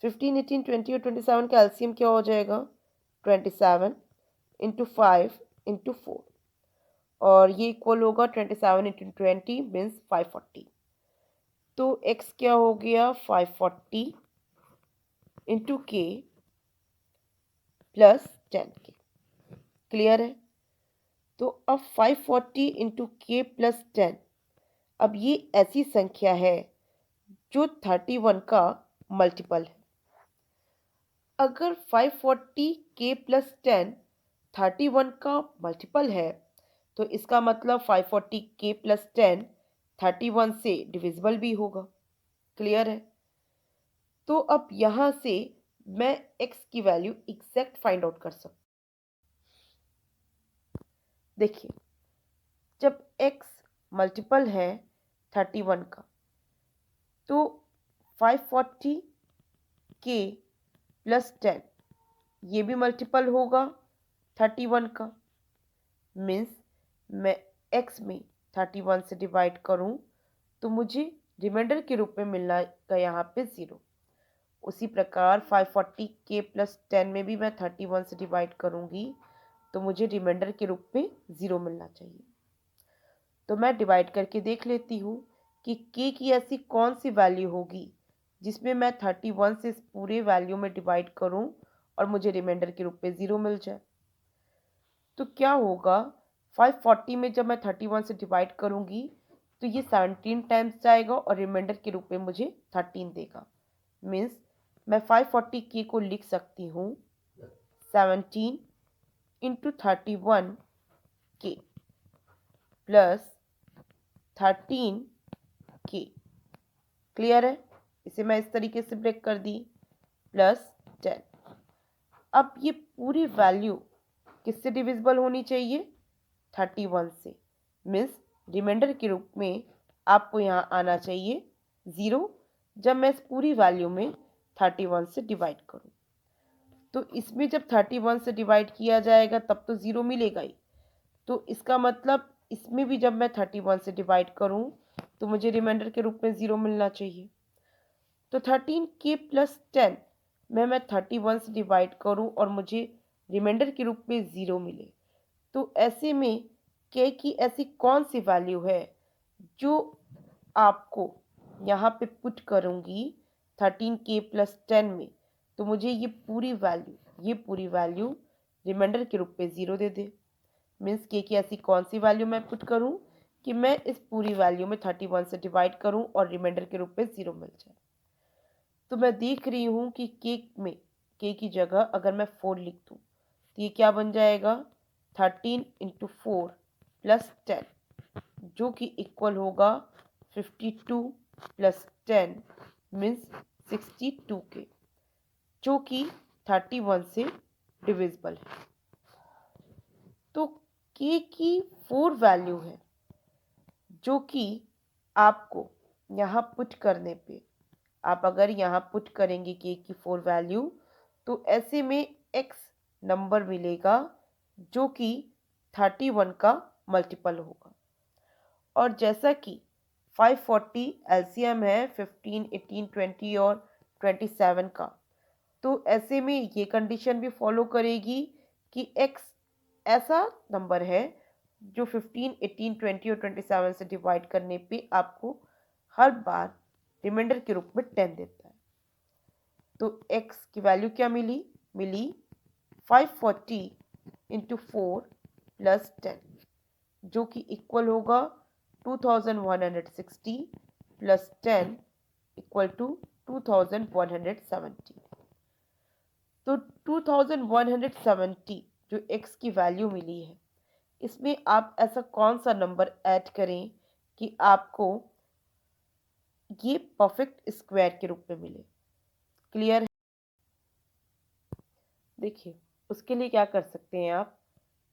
15, 18, 20 और 27 का एलसीएम क्या हो जाएगा? 27 इंटू 5 इंटू 4, और ये इक्वल होगा 27 इंटू 20 मीन्स 540। तो x क्या हो गया? 540 इंटू के प्लस 10 के। क्लियर है? तो अब 540 इंटू के प्लस 10, अब ये ऐसी संख्या है जो 31 का मल्टीपल है। अगर 540 के प्लस 10 31 का मल्टीपल है तो इसका मतलब 540 के प्लस 10 31 से डिविजिबल भी होगा। क्लियर है? तो अब यहाँ से मैं x की वैल्यू एग्जैक्ट फाइंड आउट कर सकता हूँ। देखिए, जब x मल्टीपल है 31 का तो 540 के प्लस 10 ये भी मल्टीपल होगा 31 का। मीन्स मैं x में 31 से डिवाइड करूं तो मुझे रिमाइंडर के रूप में मिलना का यहाँ पे 0। उसी प्रकार 540 के प्लस 10 में भी मैं 31 से डिवाइड करूंगी तो मुझे रिमाइंडर के रूप में 0 मिलना चाहिए। तो मैं डिवाइड करके देख लेती हूँ कि k की ऐसी कौन सी वैल्यू होगी जिसमें मैं 31 से इस पूरे वैल्यू में डिवाइड करूँ और मुझे रिमाइंडर के रूप में 0 मिल जाए। तो क्या होगा? 540 में जब मैं 31 से डिवाइड करूँगी तो ये 17 टाइम्स जाएगा और रिमाइंडर के रूप में मुझे 13 देगा। मीन्स मैं 540 के को लिख सकती हूँ 17 इंटू 31 के प्लस 13 के। क्लियर है? इसे मैं इस तरीके से ब्रेक कर दी, प्लस 10। अब ये पूरी वैल्यू किससे डिविजिबल होनी चाहिए? 31 से। मीन्स रिमाइंडर के रूप में आपको यहाँ आना चाहिए 0 जब मैं इस पूरी वैल्यू में 31 से डिवाइड करूँ। तो इसमें जब 31 से डिवाइड किया जाएगा तब तो 0 मिलेगा ही। तो इसका मतलब इसमें भी जब मैं 31 से डिवाइड करूँ तो मुझे रिमाइंडर के रूप में 0 मिलना चाहिए। तो 13 के प्लस 10 में मैं 31 से डिवाइड करूं और मुझे रिमाइंडर के रूप में 0 मिले। तो ऐसे में k की ऐसी कौन सी वैल्यू है जो आपको यहाँ पे पुट करूँगी 13 के प्लस 10 में, तो मुझे ये पूरी वैल्यू रिमाइंडर के रूप में 0 दे दे। मीन्स के की ऐसी कौन सी वैल्यू मैं पुट करूं कि मैं इस पूरी वैल्यू में 31 से डिवाइड करूं और रिमाइंडर के रूप में 0 मिल जाए। तो मैं देख रही हूं कि के की जगह अगर मैं 4 लिख दूं तो ये क्या बन जाएगा, 13 इंटू 4 प्लस 10, जो कि इक्वल होगा 52 प्लस 10 मीन्स 62 के, जो कि 31 से डिविजिबल है। तो के की 4 वैल्यू है, जो कि आपको यहाँ पुट करने पे, आप अगर यहाँ पुट करेंगे के की 4 वैल्यू तो ऐसे में x नंबर मिलेगा जो कि 31 का मल्टीपल होगा। और जैसा कि 540 एलसीएम है 15, 18, 20 और 27 का, तो ऐसे में ये कंडीशन भी फॉलो करेगी कि x ऐसा नंबर है जो 15, 18, 20 और 27 से डिवाइड करने पे आपको हर बार रिमाइंडर के रूप में 10 देता है। तो x की वैल्यू क्या मिली 540 इंटू 4 प्लस 10, जो कि इक्वल होगा 2160 प्लस 10 इक्वल टू 2170। तो 2170 जो x की वैल्यू मिली है, इसमें आप ऐसा कौन सा नंबर ऐड करें कि आपको ये परफेक्ट स्क्वायर के रूप में मिले। क्लियर है? देखिए उसके लिए क्या कर सकते हैं आप,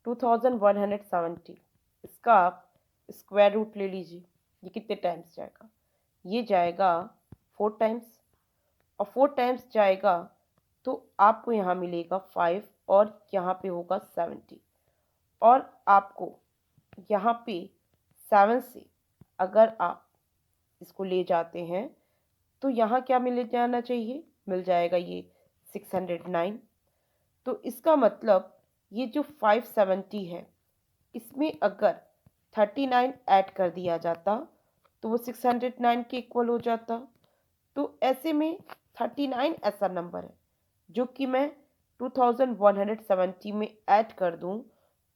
2170 इसका आप स्क्वायर रूट ले लीजिए। ये कितने टाइम्स जाएगा, ये जाएगा 4 टाइम्स, और 4 टाइम्स जाएगा तो आपको यहाँ मिलेगा 5 और यहाँ पे होगा 70, और आपको यहाँ पे 7 से अगर आप इसको ले जाते हैं तो यहाँ क्या मिल जाना चाहिए, मिल जाएगा ये 609। तो इसका मतलब ये जो 570 है, इसमें अगर 39 ऐड कर दिया जाता तो वो 609 के इक्वल हो जाता। तो ऐसे में 39 ऐसा नंबर है जो कि मैं 2170 में ऐड कर दूं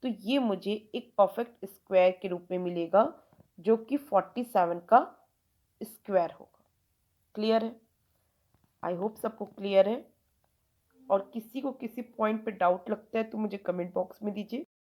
तो ये मुझे एक परफेक्ट स्क्वायर के रूप में मिलेगा जो कि 47 का स्क्वायर होगा। क्लियर है? आई होप सबको क्लियर है। और किसी को किसी पॉइंट पे डाउट लगता है तो मुझे कमेंट बॉक्स में दीजिए।